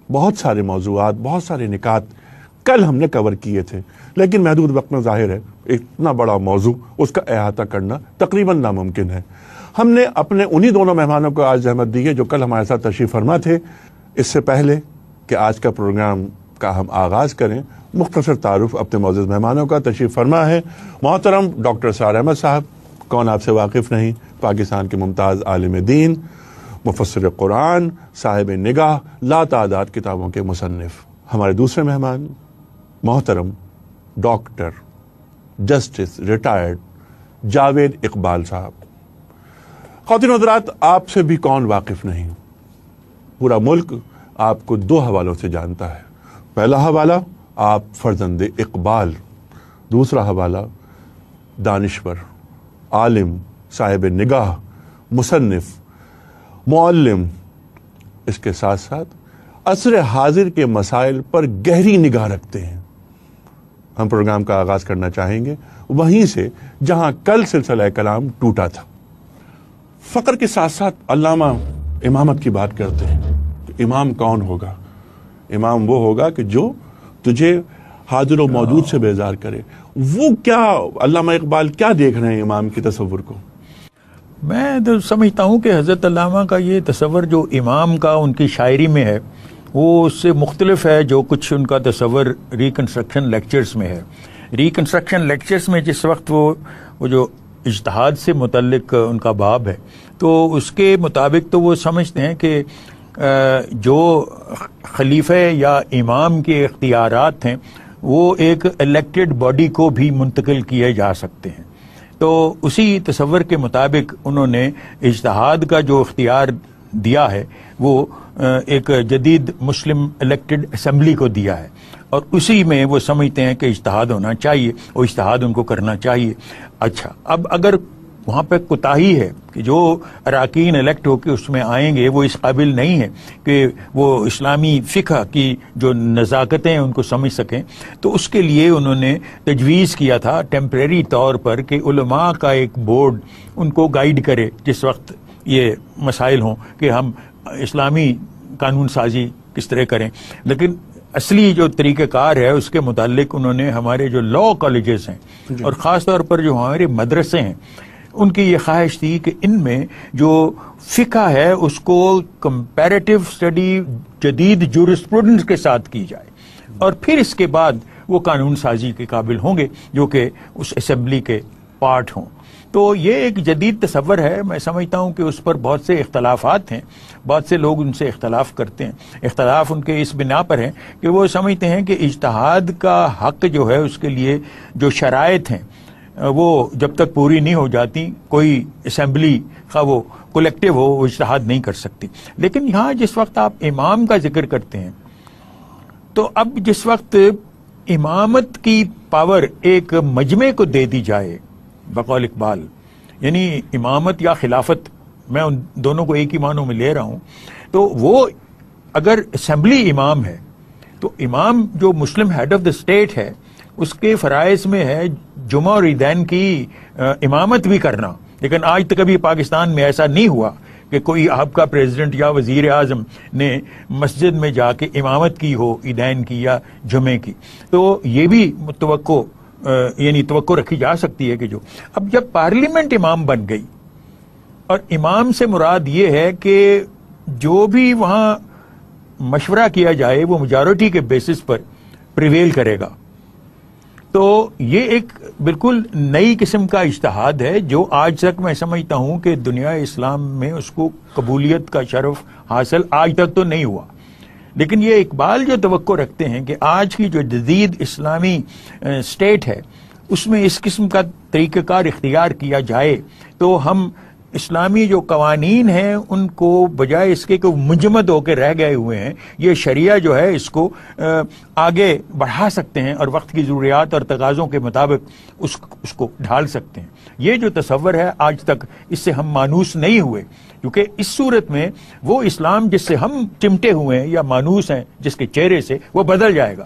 بہت سارے موضوعات، بہت سارے نکات کل ہم نے کور کیے تھے، لیکن محدود وقت میں ظاہر ہے اتنا بڑا موضوع اس کا احاطہ کرنا تقریباً ناممکن ہے۔ ہم نے اپنے انہی دونوں مہمانوں کو آج زحمت دی ہے جو کل ہمارے ساتھ تشریف فرما تھے۔ اس سے پہلے کہ آج کا پروگرام کا ہم آغاز کریں، مختصر تعارف اپنے معزز مہمانوں کا۔ تشریف فرما ہے محترم ڈاکٹر سعد احمد صاحب، کون آپ سے واقف نہیں، پاکستان کے ممتاز عالم دین، مفسر قرآن، صاحب نگاہ، لا تعداد کتابوں کے مصنف۔ ہمارے دوسرے مہمان محترم doctor justice retired Javed Iqbal صاحب۔ خواتین و حضرات، آپ سے بھی کون واقف نہیں، پورا ملک آپ کو دو حوالوں سے جانتا ہے۔ پہلا حوالہ آپ فرزند اقبال، دوسرا حوالہ دانشور، عالم، صاحب نگاہ، مصنف، معلم۔ اس کے ساتھ ساتھ عصر حاضر کے مسائل پر گہری نگاہ رکھتے ہیں۔ ہم پروگرام کا آغاز کرنا چاہیں گے وہیں سے جہاں کل سلسلہ کلام ٹوٹا تھا۔ فقر کے ساتھ ساتھ علامہ امامت کی بات کرتے ہیں کہ امام کون ہوگا؟ امام وہ ہوگا کہ جو تجھے حاضر و موجود سے بیزار کرے۔ وہ کیا علامہ اقبال کیا دیکھ رہے ہیں امام کی تصور کو؟ میں تو سمجھتا ہوں کہ حضرت علامہ کا یہ تصور جو امام کا ان کی شاعری میں ہے وہ اس سے مختلف ہے جو کچھ ان کا تصور ریکنسٹرکشن لیکچرز میں ہے۔ ریکنسٹرکشن لیکچرز میں جس وقت وہ جو اجتہاد سے متعلق ان کا باب ہے، تو اس کے مطابق تو وہ سمجھتے ہیں کہ جو خلیفہ یا امام کے اختیارات ہیں وہ ایک الیکٹڈ باڈی کو بھی منتقل کیے جا سکتے ہیں۔ تو اسی تصور کے مطابق انہوں نے اجتہاد کا جو اختیار دیا ہے وہ ایک جدید مسلم الیکٹڈ اسمبلی کو دیا ہے، اور اسی میں وہ سمجھتے ہیں کہ اجتہاد ہونا چاہیے اور اجتہاد ان کو کرنا چاہیے۔ اچھا، اب اگر وہاں پہ کوتاہی ہے کہ جو اراکین الیکٹ ہو کے اس میں آئیں گے وہ اس قابل نہیں ہے کہ وہ اسلامی فقہ کی جو نزاکتیں ہیں ان کو سمجھ سکیں، تو اس کے لیے انہوں نے تجویز کیا تھا ٹیمپریری طور پر کہ علماء کا ایک بورڈ ان کو گائیڈ کرے جس وقت یہ مسائل ہوں کہ ہم اسلامی قانون سازی کس طرح کریں۔ لیکن اصلی جو طریقہ کار ہے اس کے متعلق انہوں نے ہمارے جو لا کالجز ہیں اور خاص طور پر جو ہمارے مدرسے ہیں ان کی یہ خواہش تھی کہ ان میں جو فقہ ہے اس کو کمپیریٹیو اسٹڈی جدید جورسپروڈنس کے ساتھ کی جائے، اور پھر اس کے بعد وہ قانون سازی کے قابل ہوں گے جو کہ اس اسمبلی کے پارٹ ہوں۔ تو یہ ایک جدید تصور ہے۔ میں سمجھتا ہوں کہ اس پر بہت سے اختلافات ہیں، بہت سے لوگ ان سے اختلاف کرتے ہیں۔ اختلاف ان کے اس بنا پر ہے کہ وہ سمجھتے ہیں کہ اجتہاد کا حق جو ہے اس کے لیے جو شرائط ہیں وہ جب تک پوری نہیں ہو جاتی کوئی اسمبلی خواہ وہ کولیکٹیو ہو وہ اجتہاد نہیں کر سکتی۔ لیکن یہاں جس وقت آپ امام کا ذکر کرتے ہیں تو اب جس وقت امامت کی پاور ایک مجمع کو دے دی جائے بقول اقبال، یعنی امامت یا خلافت، میں ان دونوں کو ایک ہی معنوں میں لے رہا ہوں، تو وہ اگر اسمبلی امام ہے تو امام جو مسلم ہیڈ آف دا اسٹیٹ ہے اس کے فرائض میں ہے جمعہ اور عیدین کی امامت بھی کرنا۔ لیکن آج تک کبھی پاکستان میں ایسا نہیں ہوا کہ کوئی آپ کا پریزیڈنٹ یا وزیر اعظم نے مسجد میں جا کے امامت کی ہو عیدین کی یا جمعے کی۔ تو یہ بھی توقع رکھی جا سکتی ہے کہ جو اب جب پارلیمنٹ امام بن گئی، اور امام سے مراد یہ ہے کہ جو بھی وہاں مشورہ کیا جائے وہ میجورٹی کے بیسس پر پریویل کرے گا، تو یہ ایک بالکل نئی قسم کا اجتہاد ہے جو آج تک میں سمجھتا ہوں کہ دنیا اسلام میں اس کو قبولیت کا شرف حاصل آج تک تو نہیں ہوا۔ لیکن یہ اقبال جو توقع رکھتے ہیں کہ آج کی جو جدید اسلامی اسٹیٹ ہے اس میں اس قسم کا طریقہ کار اختیار کیا جائے تو ہم اسلامی جو قوانین ہیں ان کو بجائے اس کے کہ منجمد ہو کے رہ گئے ہوئے ہیں، یہ شریعہ جو ہے اس کو آگے بڑھا سکتے ہیں اور وقت کی ضروریات اور تقاضوں کے مطابق اس کو ڈھال سکتے ہیں۔ یہ جو تصور ہے آج تک اس سے ہم مانوس نہیں ہوئے، کیونکہ اس صورت میں وہ اسلام جس سے ہم چمٹے ہوئے ہیں یا مانوس ہیں جس کے چہرے سے، وہ بدل جائے گا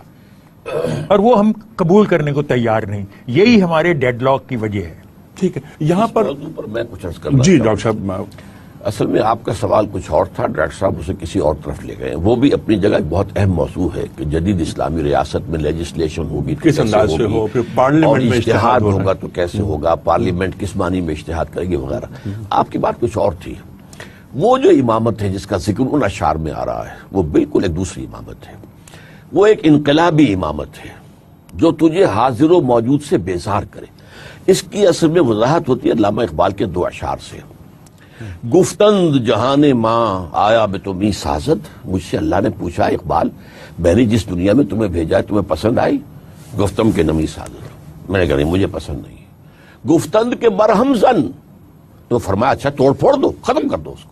اور وہ ہم قبول کرنے کو تیار نہیں۔ یہی ہمارے ڈیڈ لاک کی وجہ ہے۔ ٹھیک ہے، یہاں پر میں کچھ عرض کرنا جی چاہتا ہوں۔ ڈاکٹر صاحب، اصل میں آپ کا سوال کچھ اور تھا، ڈاکٹر صاحب اسے کسی اور طرف لے گئے۔ وہ بھی اپنی جگہ ایک بہت اہم موضوع ہے کہ جدید اسلامی ریاست میں لیجسلیشن ہوگی تو کس انداز سے ہو، پھر پارلیمنٹ میں اجتہاد ہوگا تو کیسے ہوگا، پارلیمنٹ کس معنی میں اجتہاد کرے گی وغیرہ۔ آپ کی بات کچھ اور تھی۔ وہ جو امامت ہے جس کا ذکر ان اشعار میں آ رہا ہے وہ بالکل ایک دوسری امامت ہے۔ وہ ایک انقلابی امامت ہے جو تجھے حاضر و موجود سے بیزار کرے۔ اس کی اصل میں وضاحت ہوتی ہے علامہ اقبال کے دو اشعار سے۔ گفتند جہان ماں آیا بے تمہیں سازد، مجھ سے اللہ نے پوچھا اقبال میں نے جس دنیا میں تمہیں بھیجا ہے تمہیں پسند آئی؟ گفتم کے نمی سازد، میں نے کہا نہیں مجھے پسند نہیں۔ گفتند کے برہم زن، تو فرمایا اچھا توڑ پھوڑ دو، ختم کر دو اس کو۔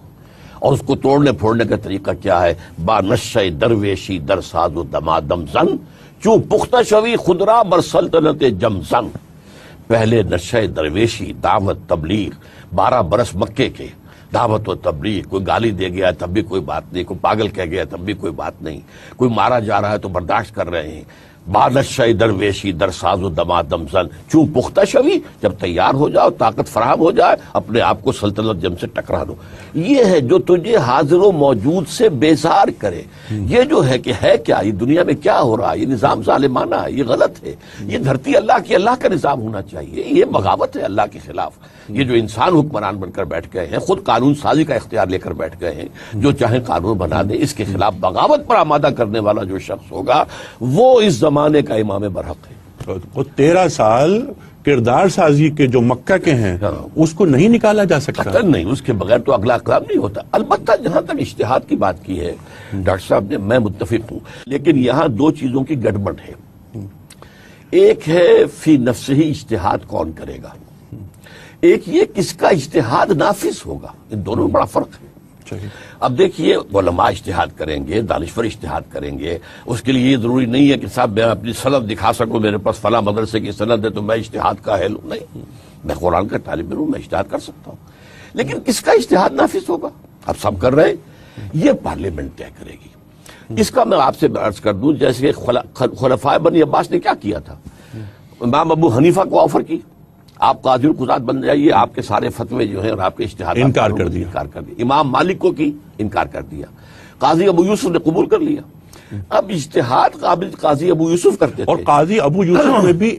اور اس کو توڑنے پھوڑنے کا طریقہ کیا ہے؟ با نشہ درویشی در ساز و دمادم زن، چوں پختہ شوی خدرا بر سلطنت جم زن۔ پہلے نشہ درویشی، دعوت تبلیغ، 12 برس مکے کے دعوت و تبلیغ، کوئی گالی دے گیا تب بھی کوئی بات نہیں، کوئی پاگل کہہ گیا تب بھی کوئی بات نہیں، کوئی مارا جا رہا ہے تو برداشت کر رہے ہیں۔ بادشاہ درویشی در ساز و دمادم زن، چوں پختہ شوی، جب تیار ہو جاؤ، طاقت فراہم ہو جائے، اپنے آپ کو سلطنت جم سے ٹکرا دو۔ یہ ہے جو تجھے حاضر و موجود سے بیزار کرے۔ یہ جو ہے کہ ہے کیا، یہ دنیا میں کیا ہو رہا ہے، یہ نظام ظالمانہ ہے، یہ غلط ہے، یہ دھرتی اللہ کی، اللہ کا نظام ہونا چاہیے، یہ بغاوت ہے اللہ کے خلاف۔ یہ جو انسان حکمران بن کر بیٹھ گئے ہیں، خود قانون سازی کا اختیار لے کر بیٹھ گئے ہیں، جو چاہیں قانون بنا دیں، اس کے خلاف بغاوت پر آمادہ کرنے والا جو شخص ہوگا وہ اس زمانے کا امام برحق ہے۔ وہ 13 سال کردار سازی کے جو مکہ کے ہیں اس کو نہیں نکالا جا سکتا، قطعاً نہیں، اس کے بغیر تو اگلا کام نہیں ہوتا۔ البتہ جہاں تک اجتہاد کی بات کی ہے ڈاکٹر صاحب نے، میں متفق ہوں، لیکن یہاں دو چیزوں کی گڑبڑ ہے۔ ایک ہے فی نفس ہی اجتہاد کون کرے گا، ایک یہ کس کا اجتہاد نافذ ہوگا، ان دونوں میں بڑا فرق ہے۔ اب دیکھیے علماء اجتہاد کریں گے، دانشور اجتہاد کریں گے، اس کے لیے یہ ضروری نہیں ہے کہ صاحب میں اپنی سند دکھا سکوں، میرے پاس فلاں مدرسے کی سند ہے تو میں اجتہاد کا اہل ہوں، نہیں، میں قرآن کا طالب علم ہوں، میں اجتہاد کر سکتا ہوں، لیکن کس کا اجتہاد نافذ ہوگا اب سب کر رہے ہیں، یہ پارلیمنٹ طے کرے گی۔ اس کا میں آپ سے عرض کر دوں، جیسے خلفائے بنی عباس نے کیا کیا تھا، امام ابو حنیفہ کو آفر کی آپ قاضی القضات بن جائیے، آپ کے سارے فتوے جو ہیں اور آپ کے اشتہاد انکار کر دیا۔ امام مالک کو کی، انکار کر دیا، قاضی ابو یوسف نے قبول کر لیا۔ اب اجتہاد قابل قاضی ابو یوسف کرتے تھے، اور قاضی ابو یوسف نے بھی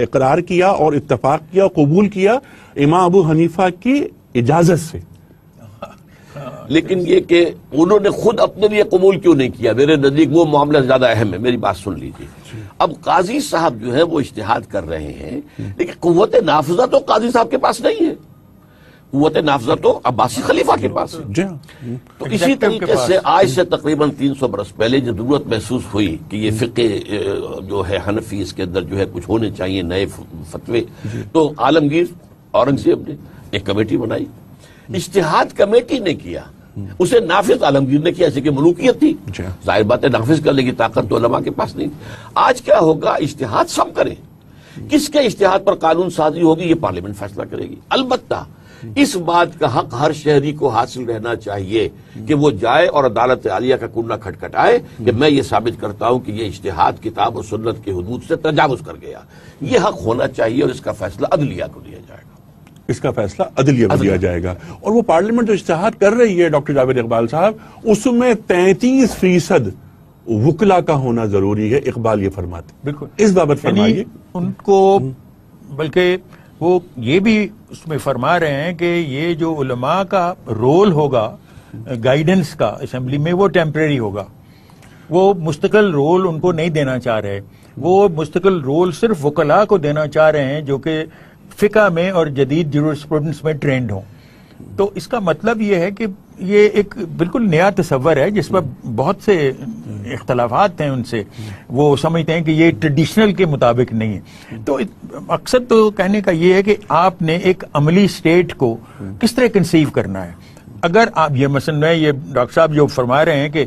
اقرار کیا اور اتفاق کیا، قبول کیا امام ابو حنیفہ کی اجازت سے۔ لیکن یہ کہ انہوں نے خود اپنے لیے قبول کیوں نہیں کیا، میرے نزدیک وہ معاملہ زیادہ اہم ہے، میری بات سن لیجیے۔ اب قاضی صاحب جو ہے وہ اجتہاد کر رہے ہیں، لیکن قوت نافذہ تو قاضی صاحب کے پاس نہیں ہے، قوت نافذہ تو عباسی خلیفہ کے پاس ہے۔ تو اسی طریقے سے آج سے تقریباً 300 برس پہلے جو ضرورت محسوس ہوئی کہ یہ فقہ جو ہے حنفی، اس کے اندر جو ہے کچھ ہونے چاہیے نئے فتوے، تو عالمگیر اورنگزیب نے ایک کمیٹی بنائی، اجتہاد کمیٹی نے کیا، اسے نافذ عالمگیر نے کیا، ایسے کہ ملوکیت تھی، ظاہر بات ہے نافذ کرنے کی طاقت تو علماء کے پاس نہیں۔ آج کیا ہوگا، اجتہاد سب کریں، کس کے اجتہاد پر قانون سازی ہوگی یہ پارلیمنٹ فیصلہ کرے گی۔ البتہ اس بات کا حق ہر شہری کو حاصل رہنا چاہیے کہ وہ جائے اور عدالت عالیہ کا کنڈا کھٹکھٹائے کہ میں یہ ثابت کرتا ہوں کہ یہ اجتہاد کتاب و سنت کی حدود سے تجاوز کر گیا، یہ حق ہونا چاہیے، اور اس کا فیصلہ عدلیہ کو دیا جائے گا، اس کا فیصلہ عدلیہ کو دیا جائے گا۔ اور وہ پارلیمنٹ جو اجتہاد کر رہی ہے ڈاکٹر جاوید اقبال صاحب، اس میں 33% وکلا کا ہونا ضروری ہے، اقبال یہ فرماتے۔ بالکل، اس بابت فرمائیے۔ ان کو بلکہ وہ یہ بھی اس میں فرما رہے ہیں کہ یہ جو علماء کا رول ہوگا گائیڈنس کا اسمبلی میں، وہ ٹیمپریری ہوگا، وہ مستقل رول ان کو نہیں دینا چاہ رہے، وہ مستقل رول صرف وکلاء کو دینا چاہ رہے ہیں جو کہ فقہ میں اور جدید جورسپروڈنس میں ٹرینڈ ہوں۔ تو اس کا مطلب یہ ہے کہ یہ ایک بالکل نیا تصور ہے جس پر بہت سے اختلافات ہیں ان سے، وہ سمجھتے ہیں کہ یہ ٹریڈیشنل کے مطابق نہیں ہے. تو مقصد تو کہنے کا یہ ہے کہ آپ نے ایک عملی اسٹیٹ کو کس طرح کنسیو کرنا ہے. اگر آپ یہ مثلا یہ ڈاکٹر صاحب جو فرما رہے ہیں کہ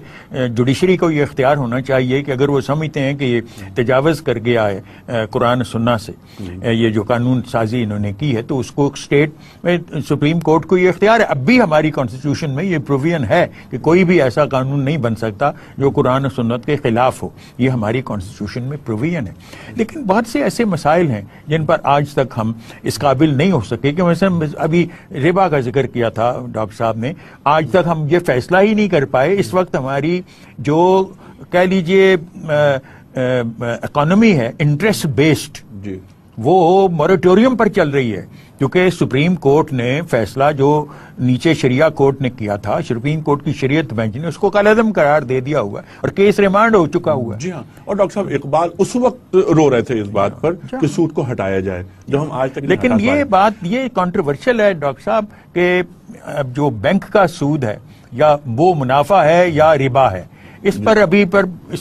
جوڈیشری کو یہ اختیار ہونا چاہیے کہ اگر وہ سمجھتے ہیں کہ یہ تجاوز کر گیا ہے قرآن سننا سے، یہ جو قانون سازی انہوں نے کی ہے، تو اس کو اسٹیٹ میں سپریم کورٹ کو یہ اختیار ہے. اب بھی ہماری کانسٹیٹیوشن میں یہ پروویژن ہے کہ کوئی بھی ایسا قانون نہیں بن سکتا جو قرآن و سنت کے خلاف ہو، یہ ہماری کانسٹیٹیوشن میں پروویژن ہے. لیکن بہت سے ایسے مسائل ہیں جن پر آج تک ہم اس قابل نہیں ہو سکے کہ مثلا ابھی ربا کا ذکر کیا تھا ڈاکٹر صاحب نے، آج تک ہم یہ فیصلہ ہی نہیں کر پائے. اس وقت ہماری جو کہہ لیجئے اکانومی ہے انٹرسٹ بیسڈ، جی وہ موریٹوریم پر چل رہی ہے، کیونکہ سپریم کورٹ نے فیصلہ جو نیچے شریعہ کورٹ نے کیا تھا، سپریم کورٹ کی شریعت بینچ نے اس کو کالعدم قرار دے دیا ہوا ہے اور کیس ریمانڈ ہو چکا ہوا ہے. جی ہاں. اور ڈاکٹر صاحب اقبال اس وقت رو رہے تھے اس بات پر کہ سود کو ہٹایا جائے، جو ہم آج تک نہیں لیکن ہٹا یہ پائے. بات یہ کنٹروورشل ہے ڈاکٹر صاحب کہ جو بینک کا سود ہے یا وہ منافع ہے یا ربا ہے، اس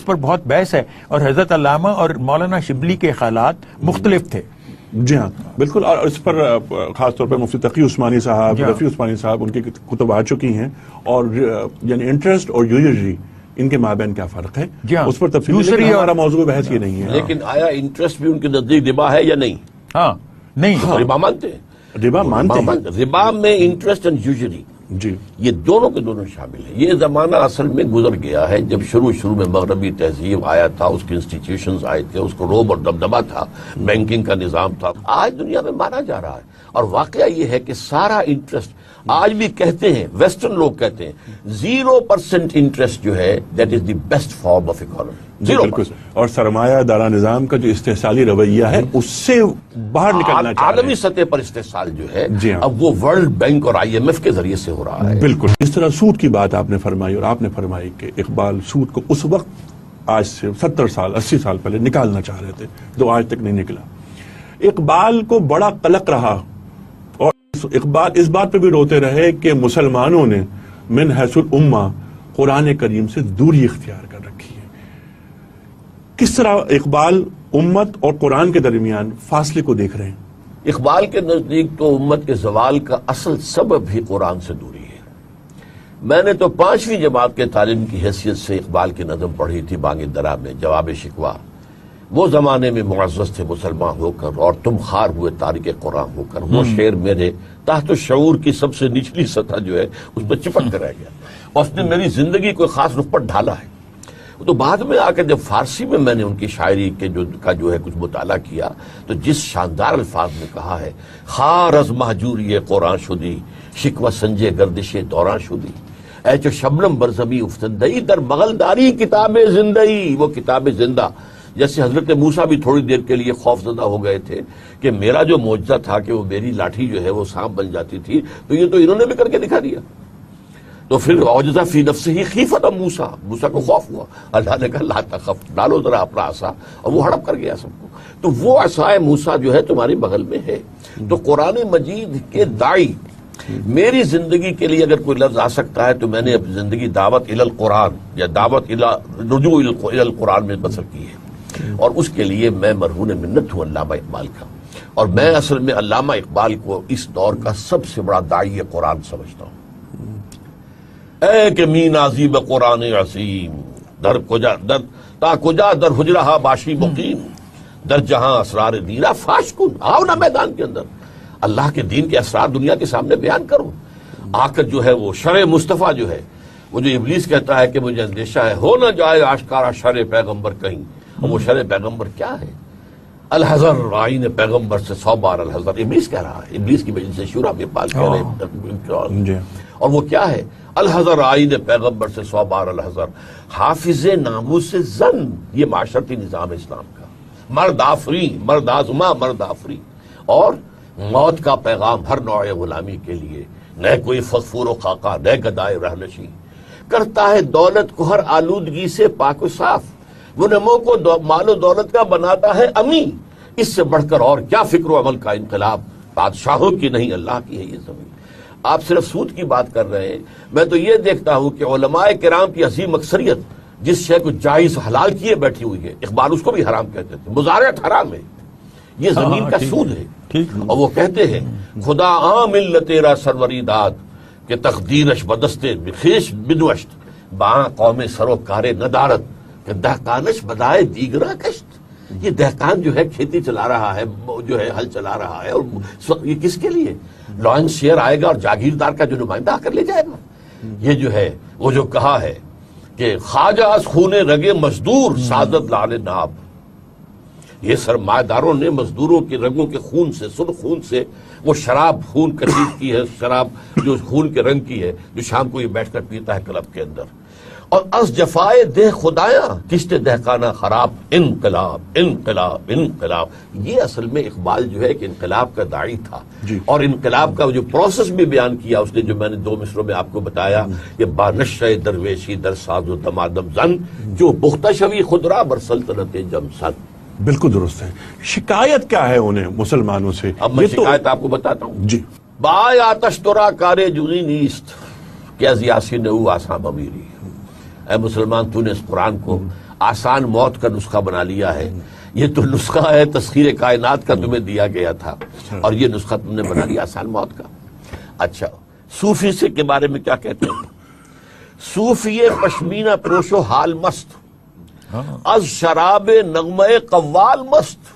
پر بہت بحث ہے، اور حضرت علامہ اور مولانا شبلی کے خیالات مختلف تھے. جی ہاں بالکل. اور اس پر خاص طور پر مفتی تقی عثمانی صاحب، رفیع عثمانی صاحب، ان کی کتب آ چکی ہیں. اور یعنی انٹرسٹ اور یوجری ان کے مابین کیا فرق ہے، اس پر تفصیل، لیکن ہمارا موضوع بحث یہ نہیں ہے. لیکن آیا انٹرسٹ بھی ان کے نزدیک ربا ہے یا نہیں؟ ہاں نہیں، ربا مانتے ہیں، ربا مانتے ہیں. ربا میں انٹرسٹ اینڈ یوجری جی یہ دونوں کے دونوں شامل ہیں. یہ زمانہ اصل میں گزر گیا ہے جب شروع میں مغربی تہذیب آیا تھا، اس کے انسٹیٹیوشنز آئے تھے، اس کو روب اور دبدبا تھا، بینکنگ کا نظام تھا. آج دنیا میں مانا جا رہا ہے، اور واقعہ یہ ہے کہ سارا انٹرسٹ آج بھی کہتے ہیں، ویسٹرن لوگ کہتے ہیں 0% انٹرسٹ جو ہے that is the best form of economy. 0%. اور سرمایہ دارہ نظام کا جو استحصالی رویہ ہے اس سے باہر نکلنا چاہ رہے عالمی ہیں. سطح پر استحصال جو ہے جی ہاں. اب وہ ورلڈ بینک اور IMF کے ذریعے سے ہو رہا ہے. بالکل. اس طرح سود کی بات آپ نے فرمائی، اور آپ نے فرمائی کہ اقبال سود کو اس وقت آج سے 70 سال 80 سال پہلے نکالنا چاہ رہے تھے، جو آج تک نہیں نکلا. اقبال کو بڑا قلق رہا، اور اقبال اس بات پہ بھی روتے رہے کہ مسلمانوں نے من حیث الامہ قرآن کریم سے دوری اختیار کر رکھی ہے. کس طرح اقبال امت اور قرآن کے درمیان فاصلے کو دیکھ رہے ہیں؟ اقبال کے نزدیک تو امت کے زوال کا اصل سبب ہی قرآن سے دوری ہے. میں نے تو 5ویں جماعت کے طالب کی حیثیت سے اقبال کی نظم پڑھی تھی بانگ درا میں، جواب شکوہ. وہ زمانے میں معزز تھے مسلمان ہو کر، اور تم خار ہوئے تارک قرآن ہو کر. وہ شعر میرے تحت الشعور کی سب سے نچلی سطح جو ہے اس پر چپک کر رہ گیا، اور اس نے میری زندگی کو خاص رخ پر ڈھالا ہے. تو بعد میں آ کے جب فارسی میں میں نے ان کی شاعری کے جو ہے کچھ مطالعہ کیا، تو جس شاندار الفاظ میں کہا ہے، خار از مہجوری قرآن شدی، شکوہ سنجے گردش دوران شدی، اے چو شبنم برزمی افتندئی در بغلداری کتاب زندئی. وہ کتاب زندہ، جیسے حضرت موسیٰ بھی تھوڑی دیر کے لیے خوف زدہ ہو گئے تھے کہ میرا جو معجزہ تھا کہ وہ میری لاٹھی جو ہے وہ سانپ بن جاتی تھی، تو یہ تو انہوں نے بھی کر کے دکھا دیا. تو پھر اوجزہ فی نفسہ ہی خیفۃ موسیٰ کو خوف ہوا. اللہ نے کہا لا تخف، ڈالو ذرا اپنا عصا، اور وہ ہڑپ کر گیا سب کو. تو وہ عصائے موسیٰ جو ہے تمہاری بغل میں ہے. تو قرآن مجید کے داعی، میری زندگی کے لیے اگر کوئی لفظ آ سکتا ہے تو میں نے اپنی زندگی دعوت الی القرآن یا دعوت رجوع الی القرآن میں بسر کی ہے، اور اس کے لیے میں مرہون منت ہوں علامہ اقبال کا. اور میں اصل میں علامہ اقبال کو اس دور کا سب سے بڑا داعی قرآن سمجھتا ہوں. اے کہ می نازی بقرآن عظیم، در کجا در تا کجا در حجرہا باشی مقیم، در جہاں اسرار دینا فاش کن. آؤ نا میدان کے اندر، اللہ کے دین کے اسرار دنیا کے سامنے بیان کرو. آ کر جو ہے وہ شرع مصطفیٰ جو ہے، وہ جو ابلیس کہتا ہے کہ مجھے اندیشہ ہے ہو نہ جائے آشکارا شرع پیغمبر کہیں، اور وہ شرع پیغمبر کیا ہے؟ الحذر، آئین پیغمبر سے 100 بار الحذر. ابلیس کہہ رہا ہے، ابلیس کی وجہ سے شورا میں پال کہہ رہے ہیں. اور وہ کیا ہے؟ الحذر، آئین پیغمبر سے 100 بار الحذر، حافظ ناموس زن. یہ معاشرتی نظام اسلام کا، مرد آفری، مرد آزما، مرد آفری. اور موت کا پیغام ہر نوع غلامی کے لیے، نہ کوئی فغفور و خاکہ، نہ گدائے رہنشی. کرتا ہے دولت کو ہر آلودگی سے پاک و صاف، وہ نمو کو مال و دولت کا بناتا ہے امی. اس سے بڑھ کر اور کیا فکر و عمل کا انقلاب، بادشاہوں کی نہیں اللہ کی ہے یہ زمین. آپ صرف سود کی بات کر رہے ہیں، میں تو یہ دیکھتا ہوں کہ علماء کرام کی عظیم اکثریت جس شے کو جائز حلال کیے بیٹھی ہوئی ہے، اقبال اس کو بھی حرام کہتے تھے، مزارعت حرام ہے، یہ زمین کا سود ہے۔ اور وہ کہتے ہیں خدا عام ملت تیرا سروری داد کہ تقدیرش بدستے بخیش بدوشت باں قوم سروکار ندارت کہ دہقانش بدائے دیگرا کشت۔ یہ دہقان جو ہے کھیتی چلا رہا ہے، جو ہے ہل چلا رہا ہے، اور یہ کس کے لیے؟ لائن شیئر آئے گا اور جاگیردار کا جو نمائندہ آ کر لے جائے گا۔ یہ جو ہے وہ جو کہا ہے کہ خواجہ از خون رگے مزدور سعادت لال ناب، یہ سرمایہ داروں نے مزدوروں کے رگوں کے خون سے، سرخ خون سے وہ شراب خون کشید کی ہے، شراب جو خون کے رنگ کی ہے، جو شام کو یہ بیٹھ کر پیتا ہے کلب کے اندر۔ اور از جفائے دہ خدایا کشت دہقانہ خراب، انقلاب انقلاب انقلاب۔ یہ اصل میں اقبال جو ہے کہ انقلاب کا داعی تھا، اور انقلاب کا جو پروسیس بھی بیان کیا اس نے، جو میں نے 2 مصروں میں آپ کو بتایا کہ بانشہ درویشی در ساز و دمادم زن جو پختہ شوی خدرا بر سلطنت جم سن۔ بالکل درست ہے۔ شکایت کیا ہے انہیں مسلمانوں سے؟ اب میں شکایت آپ کو بتاتا ہوں جی۔ بائے آتش ترا کارے جوئی نیست کہ از یاسین او آسام امیری۔ اے مسلمان، تو نے اس قرآن کو آسان موت کا نسخہ بنا لیا ہے۔ یہ تو نسخہ ہے تسخیر کائنات کا تمہیں دیا گیا تھا، اور یہ نسخہ تم نے بنا لیا آسان موت کا۔ اچھا، صوفی سے کے بارے میں کیا کہتے ہیں؟ صوفی پشمینہ پروش و حال مست، از شراب نغمہ قوال مست،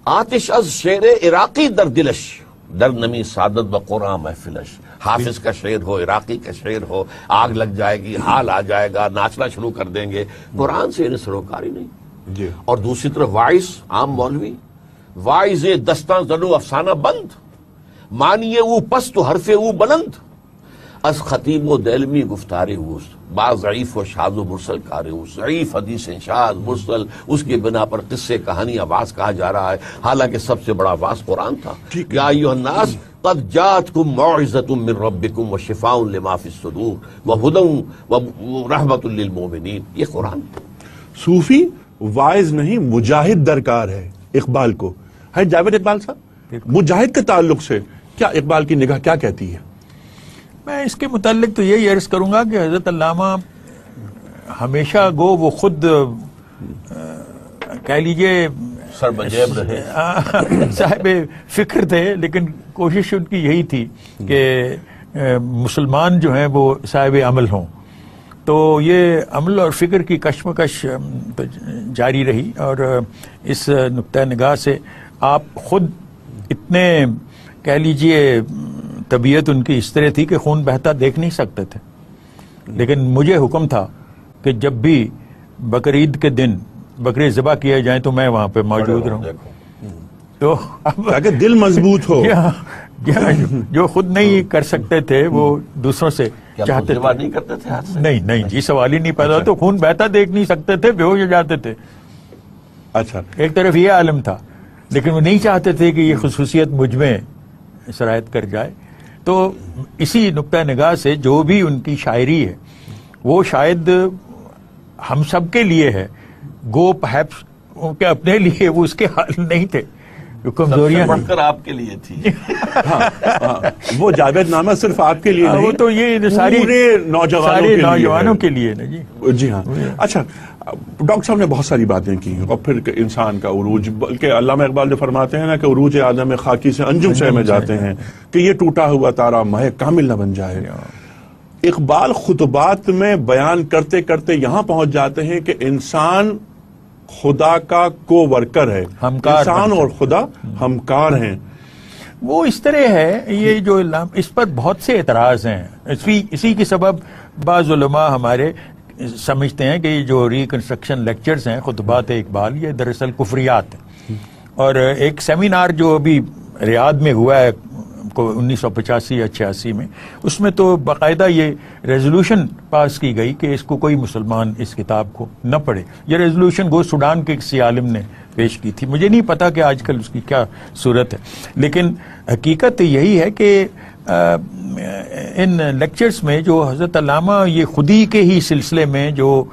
آتش از شعر عراقی در دلش، در نمی سعادت و قرآن محفلش۔ حافظ کا شعر ہو، عراقی کا شعر ہو، آگ لگ جائے گی، حال آ جائے گا، ناچنا شروع کر دیں گے۔ قرآن سے انہیں سروکاری نہیں۔ جی۔ اور دوسری طرف وائس عام مولوی، وائز دستان زنو افسانہ بند، مانیے او پست و حرف او بلند، از خطیب و دلمی گفتار اوست، بعض ضعیف و شاذ و مرسل کار اوست۔ ضعیف حدیث شاذ مرسل، اس کی بنا پر قصے کہانی آواز کہا جا رہا ہے، حالانکہ سب سے بڑا آواز قرآن تھا۔ یا ایھا الناس قد جاءتکم موعظۃ من ربکم وشفاء لما فی الصدور وہدی ورحمۃ للمؤمنین۔ یہ قرآن ہے۔ صوفی وائز نہیں، مجاہد درکار ہے اقبال کو۔ ہے جاوید اقبال صاحب، مجاہد کے تعلق سے کیا اقبال کی نگاہ کیا کہتی ہے؟ میں اس کے متعلق تو یہی عرض کروں گا کہ حضرت علامہ ہمیشہ گو وہ خود کہہ لیجئے سربجیب رہے، صاحب فکر تھے، لیکن کوشش ان کی یہی تھی کہ مسلمان جو ہیں وہ صاحب عمل ہوں۔ تو یہ عمل اور فکر کی کشمکش جاری رہی، اور اس نقطہ نگاہ سے آپ خود اتنے کہہ لیجئے طبیعت ان کی اس طرح تھی کہ خون بہتا دیکھ نہیں سکتے تھے، لیکن مجھے حکم تھا کہ جب بھی بقرعید کے دن بکرے ذبح کیے جائیں تو میں وہاں پہ موجود رہوں۔ تو تاکہ دل مضبوط ہو۔ جو خود نہیں کر سکتے تھے وہ دوسروں سے چاہتے ذبح نہیں کرتے تھے ہاتھ سے؟ نہیں جی، سوال ہی نہیں پیدا، تو خون بہتا دیکھ نہیں سکتے تھے، بے ہوش ہو جاتے تھے۔ اچھا، ایک طرف یہ عالم تھا، لیکن وہ نہیں چاہتے تھے کہ یہ خصوصیت مجھ میں سرایت کر جائے۔ تو اسی نقطہ نگاہ سے جو بھی ان کی شاعری ہے وہ شاید ہم سب کے لیے ہے، گو پرہیپس کہ اپنے لیے وہ اس کے حال نہیں تھے، کمزوریاں بڑھ کر آپ کے لیے تھی۔ وہ جاوید نامہ صرف آپ کے لیے نہیں، وہ تو یہ سارے نوجوانوں کے لیے نا جی۔ جی ہاں۔ اچھا، ڈاکٹر صاحب نے بہت ساری باتیں کی، اور پھر انسان کا عروج، بلکہ علامہ اقبال جو فرماتے ہیں نا کہ عروج آدم خاکی سے انجم سے میں جاتے ہیں کہ یہ ٹوٹا ہوا تارا مہ کامل نہ بن جائے۔ اقبال خطبات میں بیان کرتے کرتے یہاں پہنچ جاتے ہیں کہ انسان خدا کا کو ورکر ہے، انسان اور خدا ہمکار ہیں۔ وہ اس طرح ہے، یہ جو اس پر بہت سے اعتراض ہیں، اسی کی سبب بعض علماء ہمارے سمجھتے ہیں کہ یہ جو ریکنسٹرکشن لیکچرز ہیں خطبات اقبال، یہ دراصل کفریات ہیں۔ اور ایک سیمینار جو ابھی ریاض میں ہوا ہے 1985 یا 86 میں، اس میں تو باقاعدہ یہ ریزولوشن پاس کی گئی کہ اس کو کوئی مسلمان اس کتاب کو نہ پڑھے۔ یہ ریزولوشن گو سوڈان کے کسی عالم نے پیش کی تھی، مجھے نہیں پتا کہ آج کل اس کی کیا صورت ہے، لیکن حقیقت یہی ہے کہ ان لیکچرز میں جو حضرت علامہ یہ خودی کے ہی سلسلے میں جو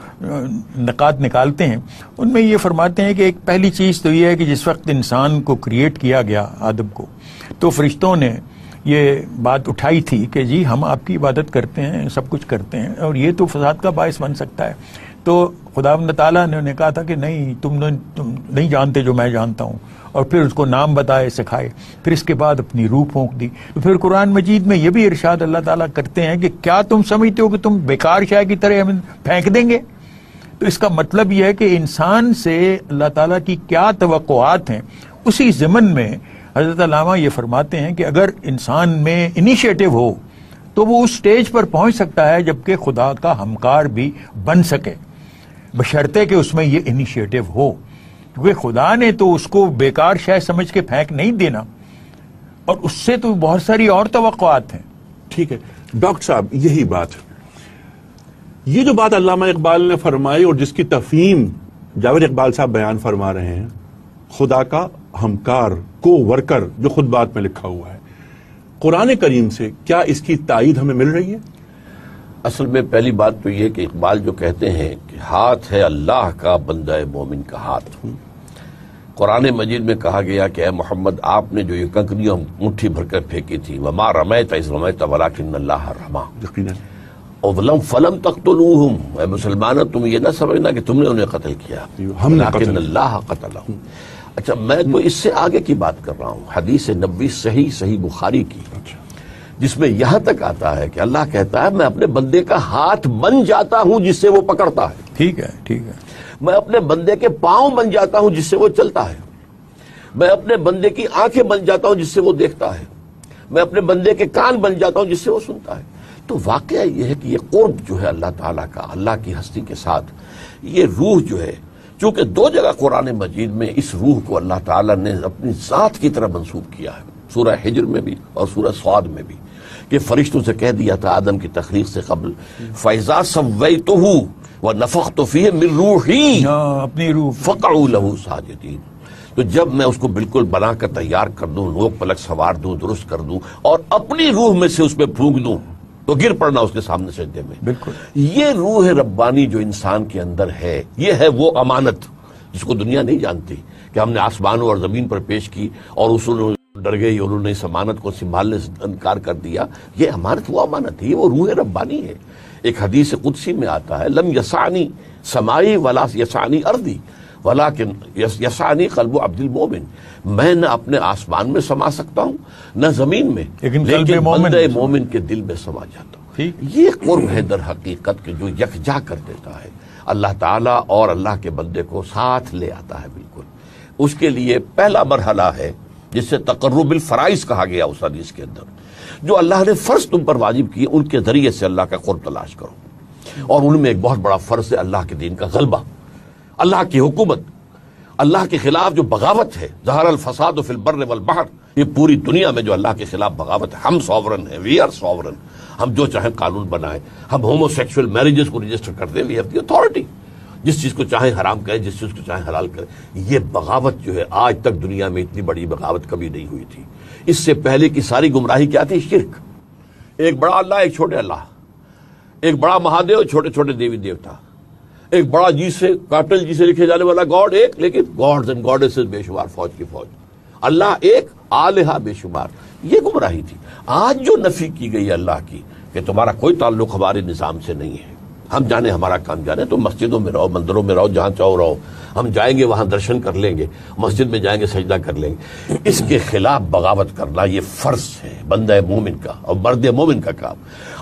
نکات نکالتے ہیں، ان میں یہ فرماتے ہیں کہ ایک پہلی چیز تو یہ ہے کہ جس وقت انسان کو کریٹ کیا گیا، آدم کو، تو فرشتوں نے یہ بات اٹھائی تھی کہ جی ہم آپ کی عبادت کرتے ہیں، سب کچھ کرتے ہیں، اور یہ تو فساد کا باعث بن سکتا ہے، تو خداوند تعالیٰ نے کہا تھا کہ نہیں، تم نہیں جانتے جو میں جانتا ہوں، اور پھر اس کو نام بتائے، سکھائے، پھر اس کے بعد اپنی روح پھونک دی۔ تو پھر قرآن مجید میں یہ بھی ارشاد اللہ تعالیٰ کرتے ہیں کہ کیا تم سمجھتے ہو کہ تم بیکار شے کی طرح ہمیں پھینک دیں گے؟ تو اس کا مطلب یہ ہے کہ انسان سے اللہ تعالیٰ کی کیا توقعات ہیں۔ اسی ضمن میں حضرت علامہ یہ فرماتے ہیں کہ اگر انسان میں انیشیٹو ہو تو وہ اس سٹیج پر پہنچ سکتا ہے جبکہ خدا کا ہمکار بھی بن سکے، بشرطے کہ اس میں یہ انیشیٹو ہو، کیونکہ خدا نے تو اس کو بیکار شے سمجھ کے پھینک نہیں دینا، اور اس سے تو بہت ساری اور توقعات ہیں۔ ٹھیک ہے ڈاکٹر صاحب، یہی بات، یہ جو بات علامہ اقبال نے فرمائی اور جس کی تفہیم جاوید اقبال صاحب بیان فرما رہے ہیں، خدا کا ہمکار، کو ورکر، جو خود بات میں لکھا ہوا ہے، قرآن کریم سے کیا اس کی تائید ہمیں مل رہی ہے؟ اصل میں پہلی بات تو یہ کہ اقبال جو کہتے ہیں کہ ہاتھ ہے اللہ کا بندہ مومن کا ہاتھ، قرآن مجید میں کہا گیا کہ اے محمد، آپ نے جو یہ کنکریاں مٹھی بھر کر پھینکی تھی، وما رمیت اذ رمیت ولکن اللہ رما، یقیناً، اور فلم تقتلوہم، اے مسلمانوں تم یہ نہ سمجھنا کہ تم نے انہیں قتل کیا، ہم نے لیکن قتل اللہ قتلہم۔ اچھا، میں تو اس سے آگے کی بات کر رہا ہوں، حدیث نبوی صحیح بخاری کی، جس میں یہاں تک آتا ہے کہ اللہ کہتا ہے میں اپنے بندے کا ہاتھ بن جاتا ہوں جس سے وہ پکڑتا ہے، ٹھیک ہے، ٹھیک ہے، میں اپنے بندے کے پاؤں بن جاتا ہوں جس سے وہ چلتا ہے، میں اپنے بندے کی آنکھیں بن جاتا ہوں جس سے وہ دیکھتا ہے، میں اپنے بندے کے کان بن جاتا ہوں جس سے وہ سنتا ہے۔ تو واقعہ یہ ہے کہ یہ قرب جو ہے اللہ تعالیٰ کا، اللہ کی ہستی کے ساتھ، یہ روح جو ہے، چونکہ دو جگہ قرآن مجید میں اس روح کو اللہ تعالیٰ نے اپنی ذات کی طرح منسوب کیا ہے، سورہ حجر میں بھی اور سورہ صاد میں بھی، کہ فرشتوں سے کہہ دیا تھا آدم کی تخلیق سے قبل، فَإِذَا سَوَّيْتُهُ وَنَفَخْتُ فِيهِ مِن رُوحِي اپنی روح فَقَعُوا لَهُ سَاجِدِينَ۔ تو جب میں اس کو بالکل بنا کر تیار کر دوں، نوک پلک سوار دوں، درست کر دوں، اور اپنی روح میں سے اس پہ پھونک دوں تو گر پڑنا اس کے سامنے سجدے میں۔ بالکل، یہ روح ربانی جو انسان کے اندر ہے، یہ ہے وہ امانت جس کو دنیا نہیں جانتی، کہ ہم نے آسمانوں اور زمین پر پیش کی اور اصول ڈر گئی اور انہوں نے اس امانت کو سنبھالنے سے انکار کر دیا۔ یہ امانت وہ امانت ہے، یہ وہ روح ربانی ہے۔ ایک حدیث قدسی میں آتا ہے، لم یسعنی سمائی ولا یسعنی ارضی ولیکن یسعنی قلب عبد المومن، میں نہ اپنے آسمان میں سما سکتا ہوں نہ زمین میں، لیکن بندہ مومن کے دل میں سما جاتا ہوں۔ ٹھیک، یہ قرب ہے در حقیقت کے جو یکجا کر دیتا ہے اللہ تعالیٰ اور اللہ کے بندے کو ساتھ لے آتا ہے بالکل۔ اس کے لیے پہلا مرحلہ ہے جس سے تقرب الفرائض کہا گیا اس حدیث کے اندر، جو اللہ نے فرض تم پر واجب کیے ان کے ذریعے سے اللہ کا قرب تلاش کرو، اور ان میں ایک بہت بڑا فرض ہے اللہ کے دین کا غلبہ، اللہ کی حکومت، اللہ کے خلاف جو بغاوت ہے، ظہر الفساد فی البر والبحر، یہ پوری دنیا میں جو اللہ کے خلاف بغاوت ہے۔ ہم سوورن ہیں، وی آر سوورن، ہم جو چاہیں قانون بنائیں، ہم ہومو سیکشول میرجز کو رجسٹر کر دیں، وی ہیو دی اتھارٹی، جس چیز کو چاہیں حرام کریں، جس چیز کو چاہیں حلال کریں۔ یہ بغاوت جو ہے آج تک دنیا میں اتنی بڑی بغاوت کبھی نہیں ہوئی تھی۔ اس سے پہلے کی ساری گمراہی کیا تھی؟ شرک، ایک بڑا اللہ ایک چھوٹے اللہ، ایک بڑا مہادیو چھوٹے چھوٹے دیوی دیوتا، ایک بڑا جی سے کیپٹل جی سے لکھے جانے والا گاڈ ایک، لیکن گاڈز اینڈ گاڈیسز بے شمار، فوج کی فوج، اللہ ایک، آلہہ بے شمار۔ یہ گمراہی تھی۔ آج جو نفی کی گئی اللہ کی کہ تمہارا کوئی تعلق ہمارے نظام سے نہیں ہے، ہم جانے ہمارا کام جانے، تو مسجدوں میں رہو، مندروں میں رہو، جہاں چاہو رہو، ہم جائیں گے وہاں درشن کر لیں گے، مسجد میں جائیں گے سجدہ کر لیں گے۔ اس کے خلاف بغاوت کرنا یہ فرض ہے بندہ مومن کا اور مرد مومن کا کام۔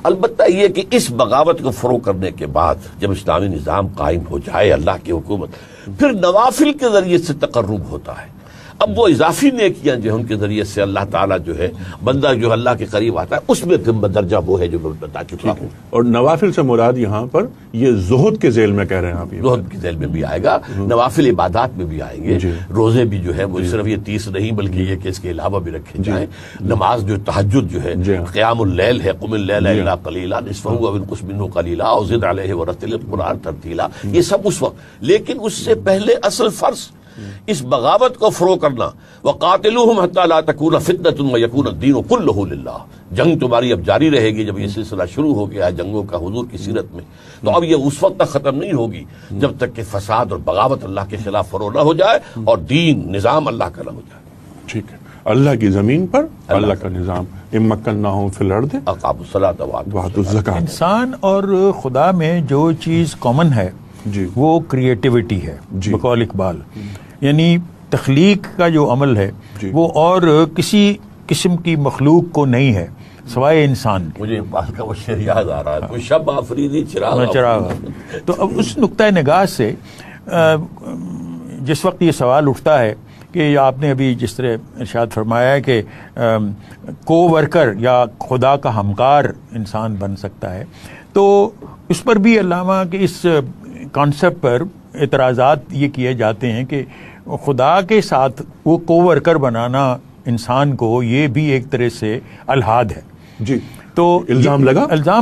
البتہ یہ کہ اس بغاوت کو فروغ کرنے کے بعد جب اسلامی نظام قائم ہو جائے، اللہ کی حکومت، پھر نوافل کے ذریعے سے تقرب ہوتا ہے۔ اب وہ اضافی نیکیاں جو ہیں ان کے ذریعے سے اللہ تعالیٰ جو ہے بندہ جو اللہ کے قریب آتا ہے، اس میں درجہ وہ ہے جو میں بتا چکا ہوں۔ اور نوافل سے مراد یہاں پر یہ زہد کے ذیل میں کہہ رہے ہیں آپ؟ زہد کے ذیل میں بھی آئے گا، نوافل عبادات میں بھی آئیں گے، روزے بھی جو ہے وہ صرف یہ 30 نہیں بلکہ یہ کہ اس کے علاوہ بھی رکھے جائیں۔ نماز جو تہجد جو ہے، قیام اللیل ہے، قم اللیل الا قلیلا نصفہ او انقص منہ قلیلا او زد علیہ ورتل القرآن ترتیلا، یہ سب اس وقت۔ لیکن اس سے پہلے اصل فرض اس بغاوت کو فروغ کرنا، وَقَاتِلُوهُمْ حَتَّى لَا تَكُونَ فِتْنَةٌ وَيَكُونَ الدِّينُ كُلُّهُ لِلَّهِ۔ جنگ تمہاری اب جاری رہے گی، جب یہ سلسلہ شروع ہو گیا ہے جنگوں کا حضور کی سیرت میں، تو اب یہ اس وقت تک ختم نہیں ہوگی جب تک کہ فساد اور بغاوت اللہ کے خلاف فروغ نہ ہو جائے اور دین نظام اللہ کا نہ ہو جائے۔ ٹھیک ہے، اللہ کی زمین پر اللہ کا نظام ام مکناہم فی الارض اقاموا الصلاۃ وآتوا الزکاۃ. انسان اور خدا میں جو چیز کامن ہے جی وہ کریٹیوٹی ہے جی. بقول اقبال. یعنی تخلیق کا جو عمل ہے جی. وہ اور کسی قسم کی مخلوق کو نہیں ہے سوائے انسان کے. مجھے اقبال کا وہ شعر یاد آ رہا ہے، کوئی شب آفریدی چراغ چراغ. تو اب اس نقطۂ نگاہ سے جس وقت یہ سوال اٹھتا ہے کہ آپ نے ابھی جس طرح ارشاد فرمایا ہے کہ کو ورکر یا خدا کا ہمکار انسان بن سکتا ہے، تو اس پر بھی علامہ کے اس کانسیپٹ پر اعتراضات یہ کیے جاتے ہیں کہ خدا کے ساتھ وہ کو ورکر بنانا انسان کو یہ بھی ایک طرح سے الحاد ہے. جی. تو الزام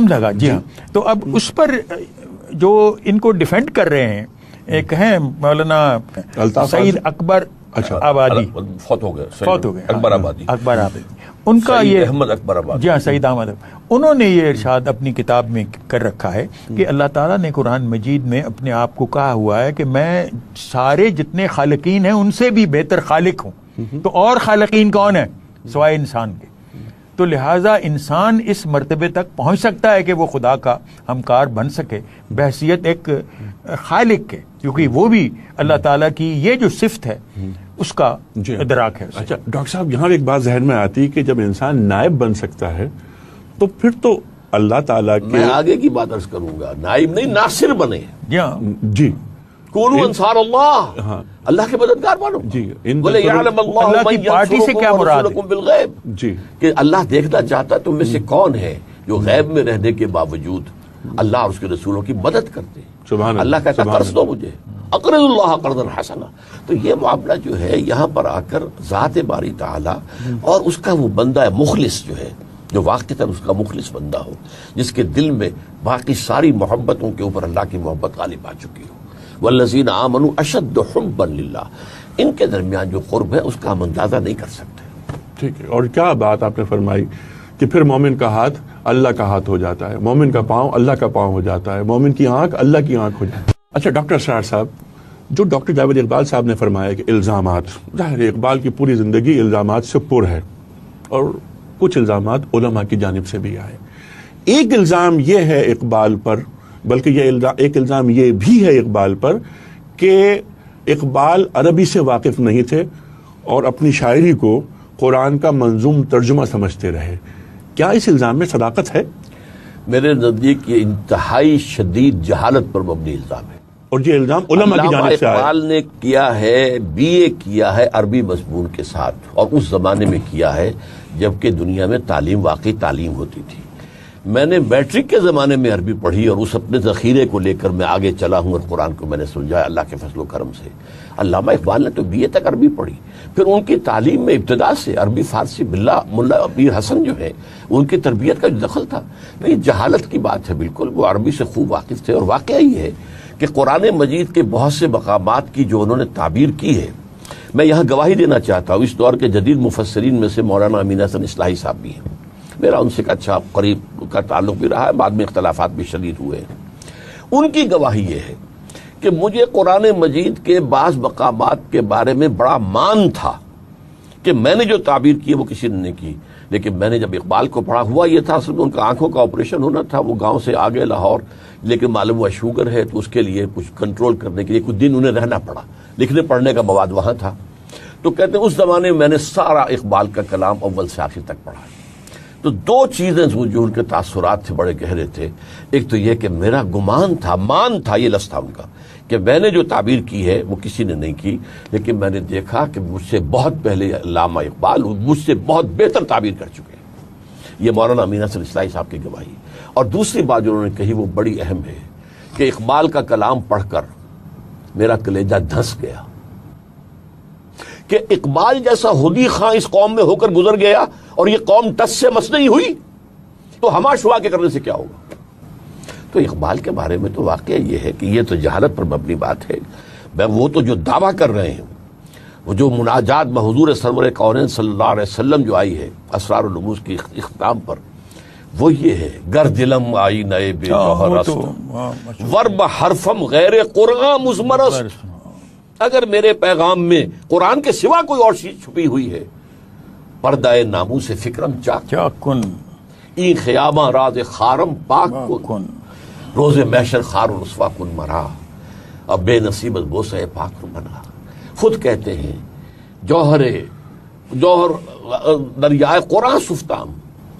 لگا جی ہاں. تو اب اس پر جو ان کو ڈیفینڈ کر رہے ہیں ایک ہیں مولانا سعید اکبر آبادی، فوت ہو گئے اکبر آبادی ان کا یہ احمد اکبر آبادی، جی ہاں سعید احمد، انہوں نے یہ ارشاد اپنی کتاب میں کر رکھا ہے کہ اللہ تعالیٰ نے قرآن مجید میں اپنے آپ کو کہا ہوا ہے کہ میں سارے جتنے خالقین ہیں ان سے بھی بہتر خالق ہوں. تو اور خالقین کون ہیں سوائے انسان کے؟ تو لہٰذا انسان اس مرتبے تک پہنچ سکتا ہے کہ وہ خدا کا ہمکار بن سکے بحیثیت ایک خالق کے، کیونکہ وہ بھی اللہ تعالیٰ کی یہ جو صفت ہے اس کا ادراک ہے. اچھا ڈاکٹر صاحب، یہاں ایک بات ذہن میں آتی ہے کہ جب انسان نائب بن سکتا ہے تو پھر تو اللہ تعالیٰ کے، میں آگے کی بات عرض کروں گا، نائب نہیں ناصر بنے. جی ہاں جی. کونوا انصار اللہ، اللہ کے مددگار بنو. جی. بولے یعلم اللہ اللہ کی پارٹی سے کیا مراد ہے؟ بالغیب، جی کہ اللہ دیکھنا چاہتا تم میں سے کون ہے جو غیب میں رہنے کے باوجود اللہ اور اس کے رسولوں کی مدد کرتے ہیں. سبحان اللہ کہتا قرض دو مجھے، اقرض اللہ قرضا حسنا. تو یہ معاملہ جو ہے یہاں پر آ کر ذات باری تعالیٰ اور اس کا وہ بندہ مخلص جو ہے، جو واقعتاً اس کا مخلص بندہ ہو، جس کے دل میں باقی ساری محبتوں کے اوپر اللہ کی محبت غالب آ چکی ہو. والذین آمنوا اشد حبا للہ، ان کے درمیان جو قرب ہے اس کا ہم اندازہ نہیں کر سکتے. ٹھیک ہے. اور کیا بات آپ نے فرمائی کہ پھر مومن کا ہاتھ اللہ کا ہاتھ ہو جاتا ہے، مومن کا پاؤں اللہ کا پاؤں ہو جاتا ہے، مومن کی آنکھ اللہ کی آنکھ ہو جاتی ہے. اچھا ڈاکٹر اسرار صاحب، جو ڈاکٹر جاوید اقبال صاحب نے فرمایا کہ الزامات، ظاہر ہے اقبال کی پوری زندگی الزامات سے پر ہے اور کچھ الزامات علماء کی جانب سے بھی آئے. ایک الزام یہ ہے اقبال پر، بلکہ یہ ایک الزام یہ بھی ہے اقبال پر کہ اقبال عربی سے واقف نہیں تھے اور اپنی شاعری کو قرآن کا منظوم ترجمہ سمجھتے رہے. کیا اس الزام میں صداقت ہے؟ میرے نزدیک یہ انتہائی شدید جہالت پر مبنی الزام ہے، اور یہ الزام علماء کی جانب سے آیا. اقبال نے کیا ہے، بی اے کیا ہے عربی مضمون کے ساتھ، اور اس زمانے میں کیا ہے جبکہ دنیا میں تعلیم واقعی تعلیم ہوتی تھی. میں نے میٹرک کے زمانے میں عربی پڑھی اور اس اپنے ذخیرے کو لے کر میں آگے چلا ہوں اور قرآن کو میں نے سمجھا اللہ کے فضل و کرم سے. علامہ اقبال نے تو بی اے تک عربی پڑھی، پھر ان کی تعلیم میں ابتدا سے عربی فارسی ملا امیر حسن جو ہے ان کی تربیت کا جو دخل تھا. نہیں، جہالت کی بات ہے بالکل، وہ عربی سے خوب واقف تھے. اور واقعہ یہ ہے کہ قرآن مجید کے بہت سے مقامات کی جو انہوں نے تعبیر کی ہے، میں یہاں گواہی دینا چاہتا ہوں، اس دور کے جدید مفسرین میں سے مولانا امین حسن اصلاحی صاحب بھی ہیں، میرا ان سے اچھا قریب کا تعلق بھی رہا ہے، بعد میں اختلافات بھی شدید ہوئے ہیں. ان کی گواہی یہ ہے کہ مجھے قرآن مجید کے بعض مقامات کے بارے میں بڑا مان تھا کہ میں نے جو تعبیر کی ہے وہ کسی نے نہیں کی، لیکن میں نے جب اقبال کو پڑھا، ہوا یہ تھا اصل میں ان کا آنکھوں کا آپریشن ہونا تھا، وہ گاؤں سے آگے لاہور، لیکن معلوم ہوا شوگر ہے تو اس کے لیے کچھ کنٹرول کرنے کے لیے کچھ دن انہیں رہنا پڑا، لکھنے پڑھنے کا مواد وہاں تھا. تو کہتے ہیں اس زمانے میں نے سارا اقبال کا کلام اول سے آخر تک پڑھا. تو دو چیزیں جو ان کے تاثرات تھے بڑے گہرے تھے. ایک تو یہ کہ میرا گمان تھا، مان تھا، یہ لفظ تھا ان کا، کہ میں نے جو تعبیر کی ہے وہ کسی نے نہیں کی، لیکن میں نے دیکھا کہ مجھ سے بہت پہلے علامہ اقبال مجھ سے بہت بہتر تعبیر کر چکے ہیں. یہ مولانا امین حسن اصلاحی صاحب کی گواہی. اور دوسری بات جو انہوں نے کہی وہ بڑی اہم ہے کہ اقبال کا کلام پڑھ کر میرا کلیجہ دھنس گیا کہ اقبال جیسا ہدی خاں اس قوم میں ہو کر گزر گیا اور یہ قوم ٹس سے مس نہیں ہوئی، تو ہما شعا کے کرنے سے کیا ہوگا. تو اقبال کے بارے میں تو واقعہ یہ ہے کہ یہ تو جہالت پر مبنی بات ہے. وہ تو جو دعویٰ کر رہے ہیں، وہ جو مناجات بحضور سرور کونین صلی اللہ علیہ وسلم جو آئی ہے اسرار الرموز کی اختتام پر، وہ یہ ہے گر دلم آئی نئے بے جوہر است ورب حرفم غیر قرآن مزمرست. اگر میرے پیغام میں قرآن کے سوا کوئی اور چیز چھپی ہوئی ہے پردہ نامو سے فکرم چاک کیا کن این خیامہ راز خارم پاک کن کن روز محشر خار و رسوا کن مرا اب بے نصیبت بوسہ پاک رو بنا. خود کہتے ہیں جوہر دریائے قرآن سفتام،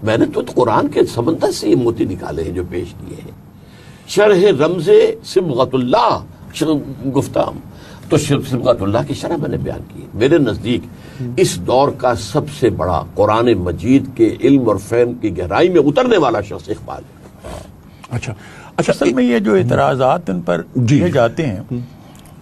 میں نے تو قرآن کے سمندر سے یہ موتی نکالے ہیں جو پیش کیے ہیں. شرح رمز صبغت اللہ گفتام، تو صبغت اللہ کی شرح میں نے بیان کی. میرے نزدیک اس دور کا سب سے بڑا قرآن مجید کے علم اور فہم کی گہرائی میں اترنے والا شخص اقبال ہے. اچھا اصل میں یہ جو اعتراضات ان پر کیے جاتے ہیں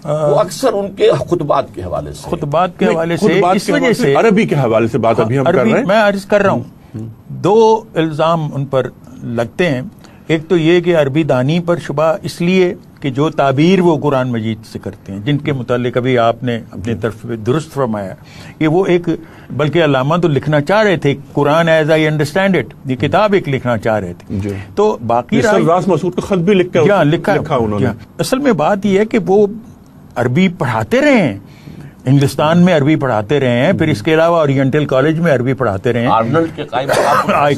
وہ اکثر ان کے خطبات کے حوالے سے خطبات کے حوالے سے، خطبات اس کے وجہ حوالے سے عربی کے حوالے سے بات ابھی ہم کر رہے ہیں. میں عرض کر رہا ہوں دو الزام ان پر لگتے ہیں. ایک تو یہ کہ عربی دانی پر شبہ اس لیے کہ جو تعبیر وہ قرآن مجید سے کرتے ہیں، جن کے متعلق ابھی آپ نے اپنی طرف سے درست فرمایا کہ وہ ایک، بلکہ علامہ تو لکھنا چاہ رہے تھے قرآن ایز آئی انڈرسٹینڈ اٹ، یہ کتاب ایک لکھنا چاہ رہے تھے. تو باقی راس مسعود کا خط بھی لکھا انہوں نے. اصل میں بات یہ ہے کہ وہ عربی پڑھاتے رہے ہیں، ہندوستان میں عربی پڑھاتے رہے ہیں، پھر اس کے علاوہ اورینٹل کالج میں عربی پڑھاتے رہے ہیں، آرنلڈ کے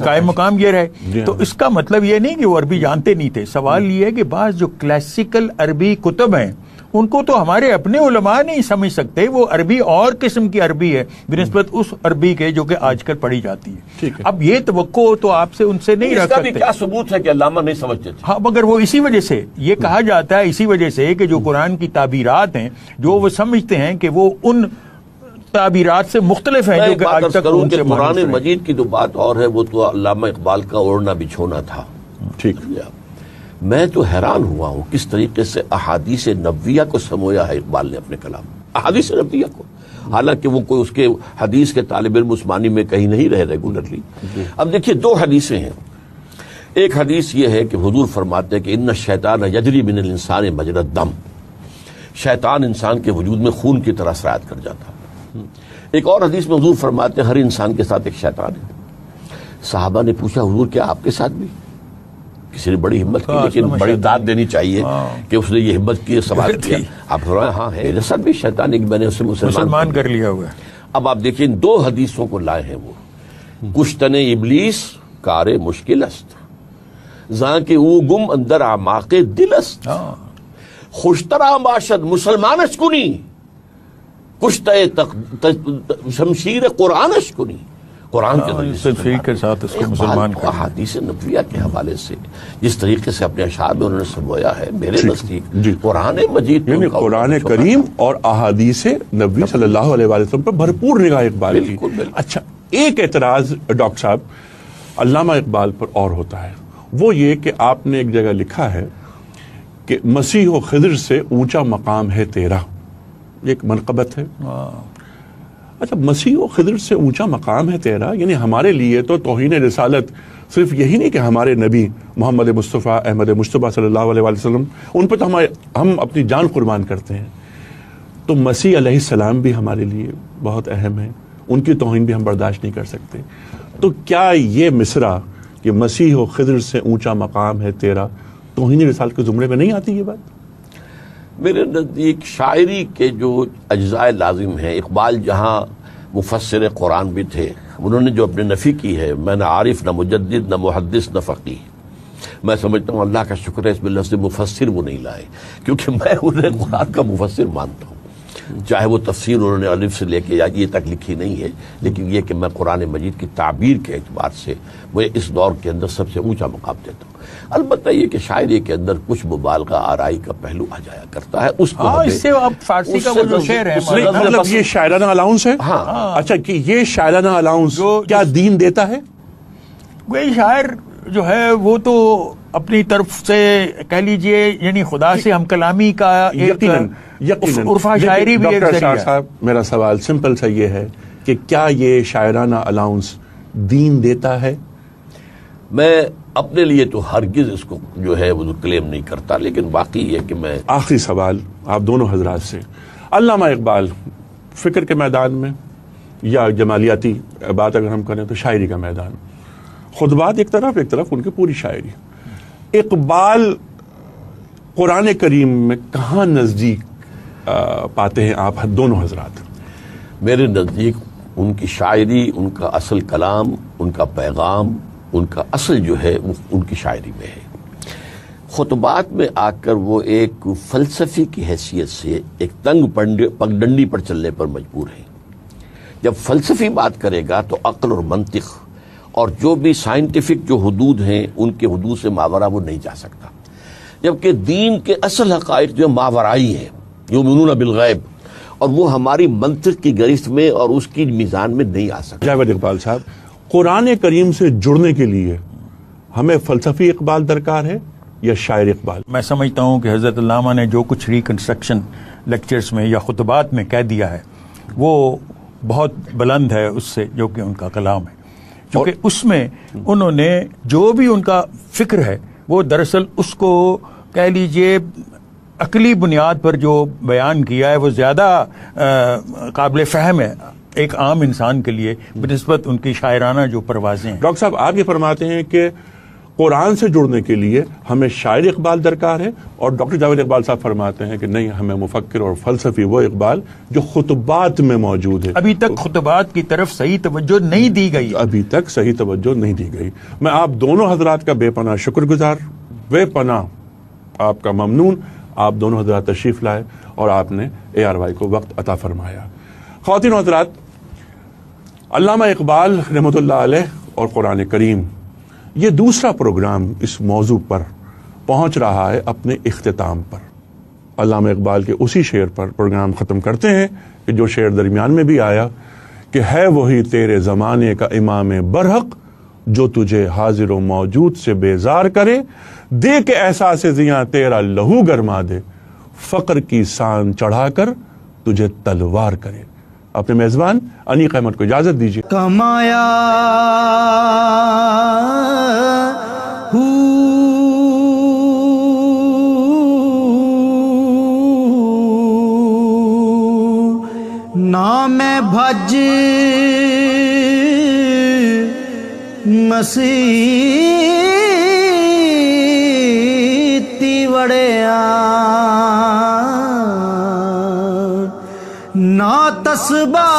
قائم مقام یہ رہے. تو اس کا مطلب یہ نہیں کہ وہ عربی جانتے نہیں تھے. سوال یہ ہے کہ بعض جو کلاسیکل عربی کتب ہیں ان کو تو ہمارے اپنے علماء نہیں سمجھ سکتے. وہ عربی اور قسم کی عربی ہے بنسبت اس عربی کے جو کہ آج کل پڑھی جاتی ہے. اب یہ توقع تو آپ سے ان سے نہیں رکھ سکتے. کیا ثبوت ہے کہ علامہ نہیں سمجھتے تھے؟ ہاں، مگر وہ اسی وجہ سے یہ کہا جاتا ہے، اسی وجہ سے کہ جو قرآن کی تعبیرات ہیں جو وہ سمجھتے ہیں کہ وہ ان تعبیرات سے مختلف ہیں جو کہ آج تک کروں کہ قرآن مجید کی جو بات اور ہے وہ تو علامہ اقبال کا اوڑھنا بچھونا تھا. ٹھیک. میں تو حیران ہوا ہوں کس طریقے سے احادیث نبویہ کو سمویا ہے اقبال نے اپنے کلام میں، احادیث نبویہ کو، حالانکہ وہ کوئی اس کے حدیث کے طالب علم عثمانی میں کہیں نہیں رہے ریگولرلی. اب دیکھیے دو حدیثیں ہیں. ایک حدیث یہ ہے کہ حضور فرماتے ہیں کہ ان الشیطان یجری من الانسان مجری الدم، شیطان انسان کے وجود میں خون کی طرح سرایت کر جاتا. ایک اور حدیث میں حضور فرماتے ہیں ہر انسان کے ساتھ ایک شیطان ہے. صحابہ نے پوچھا حضور کیا آپ کے ساتھ بھی؟ کسی نے بڑی ہمت کی، لیکن بڑی داد دینی چاہیے کہ اس نے یہ ہمت کی، سوال کیا. آپ فرمایا ہاں ہے میرے ساتھ بھی شیطان ہے کہ میں نے اسے مسلمان کر لیا ہوا ہے. اب آپ دیکھیں ان دو حدیثوں کو لائے ہیں وہ، کشتن ابلیس کار مشکل است زاں کے او گم اندر اعماق دل است خوشترا باشد مسلمان اشکنی کشتہ شمشیر قرآن اشکنی. قرآن کے ساتھ اس کو مسلمان کا احادیث نبویہ کے حوالے سے جس طریقے سے اپنے اشعار میں انہوں نے سمویا ہے، میرے نزدیک قرآن مجید یعنی قرآن کریم اور احادیث نبوی صلی اللہ علیہ وسلم پر بھرپور نگاہ اقبال کی. اچھا، ایک اعتراض ڈاکٹر صاحب علامہ اقبال پر اور ہوتا ہے، وہ یہ کہ آپ نے ایک جگہ لکھا ہے کہ مسیح و خضر سے اونچا مقام ہے تیرا، ایک منقبت ہے. اچھا، مسیح و خضر سے اونچا مقام ہے تیرا، یعنی ہمارے لیے تو توہین رسالت صرف یہی نہیں کہ ہمارے نبی محمد مصطفیٰ احمد مجتبیٰ صلی اللہ علیہ وسلم ان پر تو ہم اپنی جان قربان کرتے ہیں، تو مسیح علیہ السلام بھی ہمارے لیے بہت اہم ہے، ان کی توہین بھی ہم برداشت نہیں کر سکتے. تو کیا یہ مصرع کہ مسیح و خضر سے اونچا مقام ہے تیرا توہین رسالت کے زمرے میں نہیں آتی یہ بات؟ میرے نزدیک شاعری کے جو اجزاء لازم ہیں، اقبال جہاں مفسر قرآن بھی تھے، انہوں نے جو اپنے نفی کی ہے، میں نہ عارف نہ مجدد نہ محدث نہ فقیہ، میں سمجھتا ہوں اللہ کا شکر ہے اس میں لفظ مفسر وہ نہیں لائے، کیونکہ میں انہیں قرآن کا مفسر مانتا ہوں. چاہے وہ تفسیر انہوں نے الف سے لے کے یا یہ تک لکھی نہیں ہے، لیکن یہ کہ میں قرآن مجید کی تعبیر کے اعتبار سے وہ اس دور کے اندر سب سے اونچا مقام دیتا ہوں. البتہ یہ کہ شاعری کے اندر کچھ مبالغہ آرائی کا پہلو آ جایا کرتا ہے، اس کو اس سے اب فارسی کا وہ جو شعر ہے مطلب یہ شاعرانہ الاؤنس ہے. اچھا، کہ یہ شاعرانہ الاؤنس کیا دین دیتا ہے؟ وہی شاعر جو ہے وہ تو اپنی طرف سے کہہ لیجئے یعنی خدا سے ہم کلامی کا عرفہ شاعری بھی ایک ذریعہ. صاحب میرا سوال سمپل سا یہ ہے کہ کیا یہ شاعرانہ الاؤنس دین دیتا ہے؟ میں اپنے لیے تو ہرگز اس کو جو ہے وہ کلیم نہیں کرتا، لیکن باقی یہ کہ میں آخری سوال آپ دونوں حضرات سے، علامہ اقبال فکر کے میدان میں یا جمالیاتی بات اگر ہم کریں تو شاعری کا میدان، خطبات ایک طرف ان کی پوری شاعری، اقبال قرآن کریم میں کہاں نزدیک پاتے ہیں آپ دونوں حضرات؟ میرے نزدیک ان کی شاعری، ان کا اصل کلام، ان کا پیغام، ان کا اصل جو ہے وہ ان کی شاعری میں ہے۔ خطبات میں آ کر وہ ایک فلسفی کی حیثیت سے ایک تنگ پگڈنڈی پر چلنے پر مجبور ہے۔ جب فلسفی بات کرے گا تو عقل اور منطق اور جو بھی سائنٹیفک جو حدود ہیں ان کے حدود سے ماورا وہ نہیں جا سکتا، جبکہ دین کے اصل حقائق جو ماورائی ہیں، یؤمنون بالغیب، اور وہ ہماری منطق کی گرفت میں اور اس کی میزان میں نہیں آ سکتا۔ جاوید اقبال صاحب، قرآن کریم سے جڑنے کے لیے ہمیں فلسفی اقبال درکار ہے یا شاعر اقبال؟ میں سمجھتا ہوں کہ حضرت علامہ نے جو کچھ ریکنسٹرکشن لیکچرز میں یا خطبات میں کہہ دیا ہے وہ بہت بلند ہے اس سے جو کہ ان کا کلام ہے، کیونکہ اس میں انہوں نے جو بھی ان کا فکر ہے وہ دراصل اس کو کہہ لیجئے عقلی بنیاد پر جو بیان کیا ہے وہ زیادہ قابل فہم ہے ایک عام انسان کے لیے بنسبت ان کی شاعرانہ جو پروازیں ہیں۔ ڈاکٹر صاحب، آپ یہ فرماتے ہیں کہ قرآن سے جڑنے کے لیے ہمیں شاعر اقبال درکار ہے، اور ڈاکٹر جاوید اقبال صاحب فرماتے ہیں کہ نہیں، ہمیں مفکر اور فلسفی وہ اقبال جو خطبات میں موجود ہے۔ ابھی تک خطبات کی طرف صحیح توجہ نہیں دی گئی، ابھی تک صحیح توجہ نہیں دی گئی۔ میں آپ دونوں حضرات کا بے پناہ شکر گزار، بے پناہ آپ کا ممنون، آپ دونوں حضرات تشریف لائے اور آپ نے ARY کو وقت عطا فرمایا۔ خواتین و حضرات، علامہ اقبال رحمۃ اللہ علیہ اور قرآن کریم، یہ دوسرا پروگرام اس موضوع پر پہنچ رہا ہے اپنے اختتام پر۔ علامہ اقبال کے اسی شعر پر پروگرام ختم کرتے ہیں کہ جو شعر درمیان میں بھی آیا کہ ہے وہی تیرے زمانے کا امام برحق جو تجھے حاضر و موجود سے بیزار کرے، دے کے احساس زیاں تیرا لہو گرما دے، فقر کی سان چڑھا کر تجھے تلوار کرے۔ اپنے میزبان انیق احمد کو اجازت دیجیے۔ کمایا نام بھج مسیتی وڑیا نا تسبا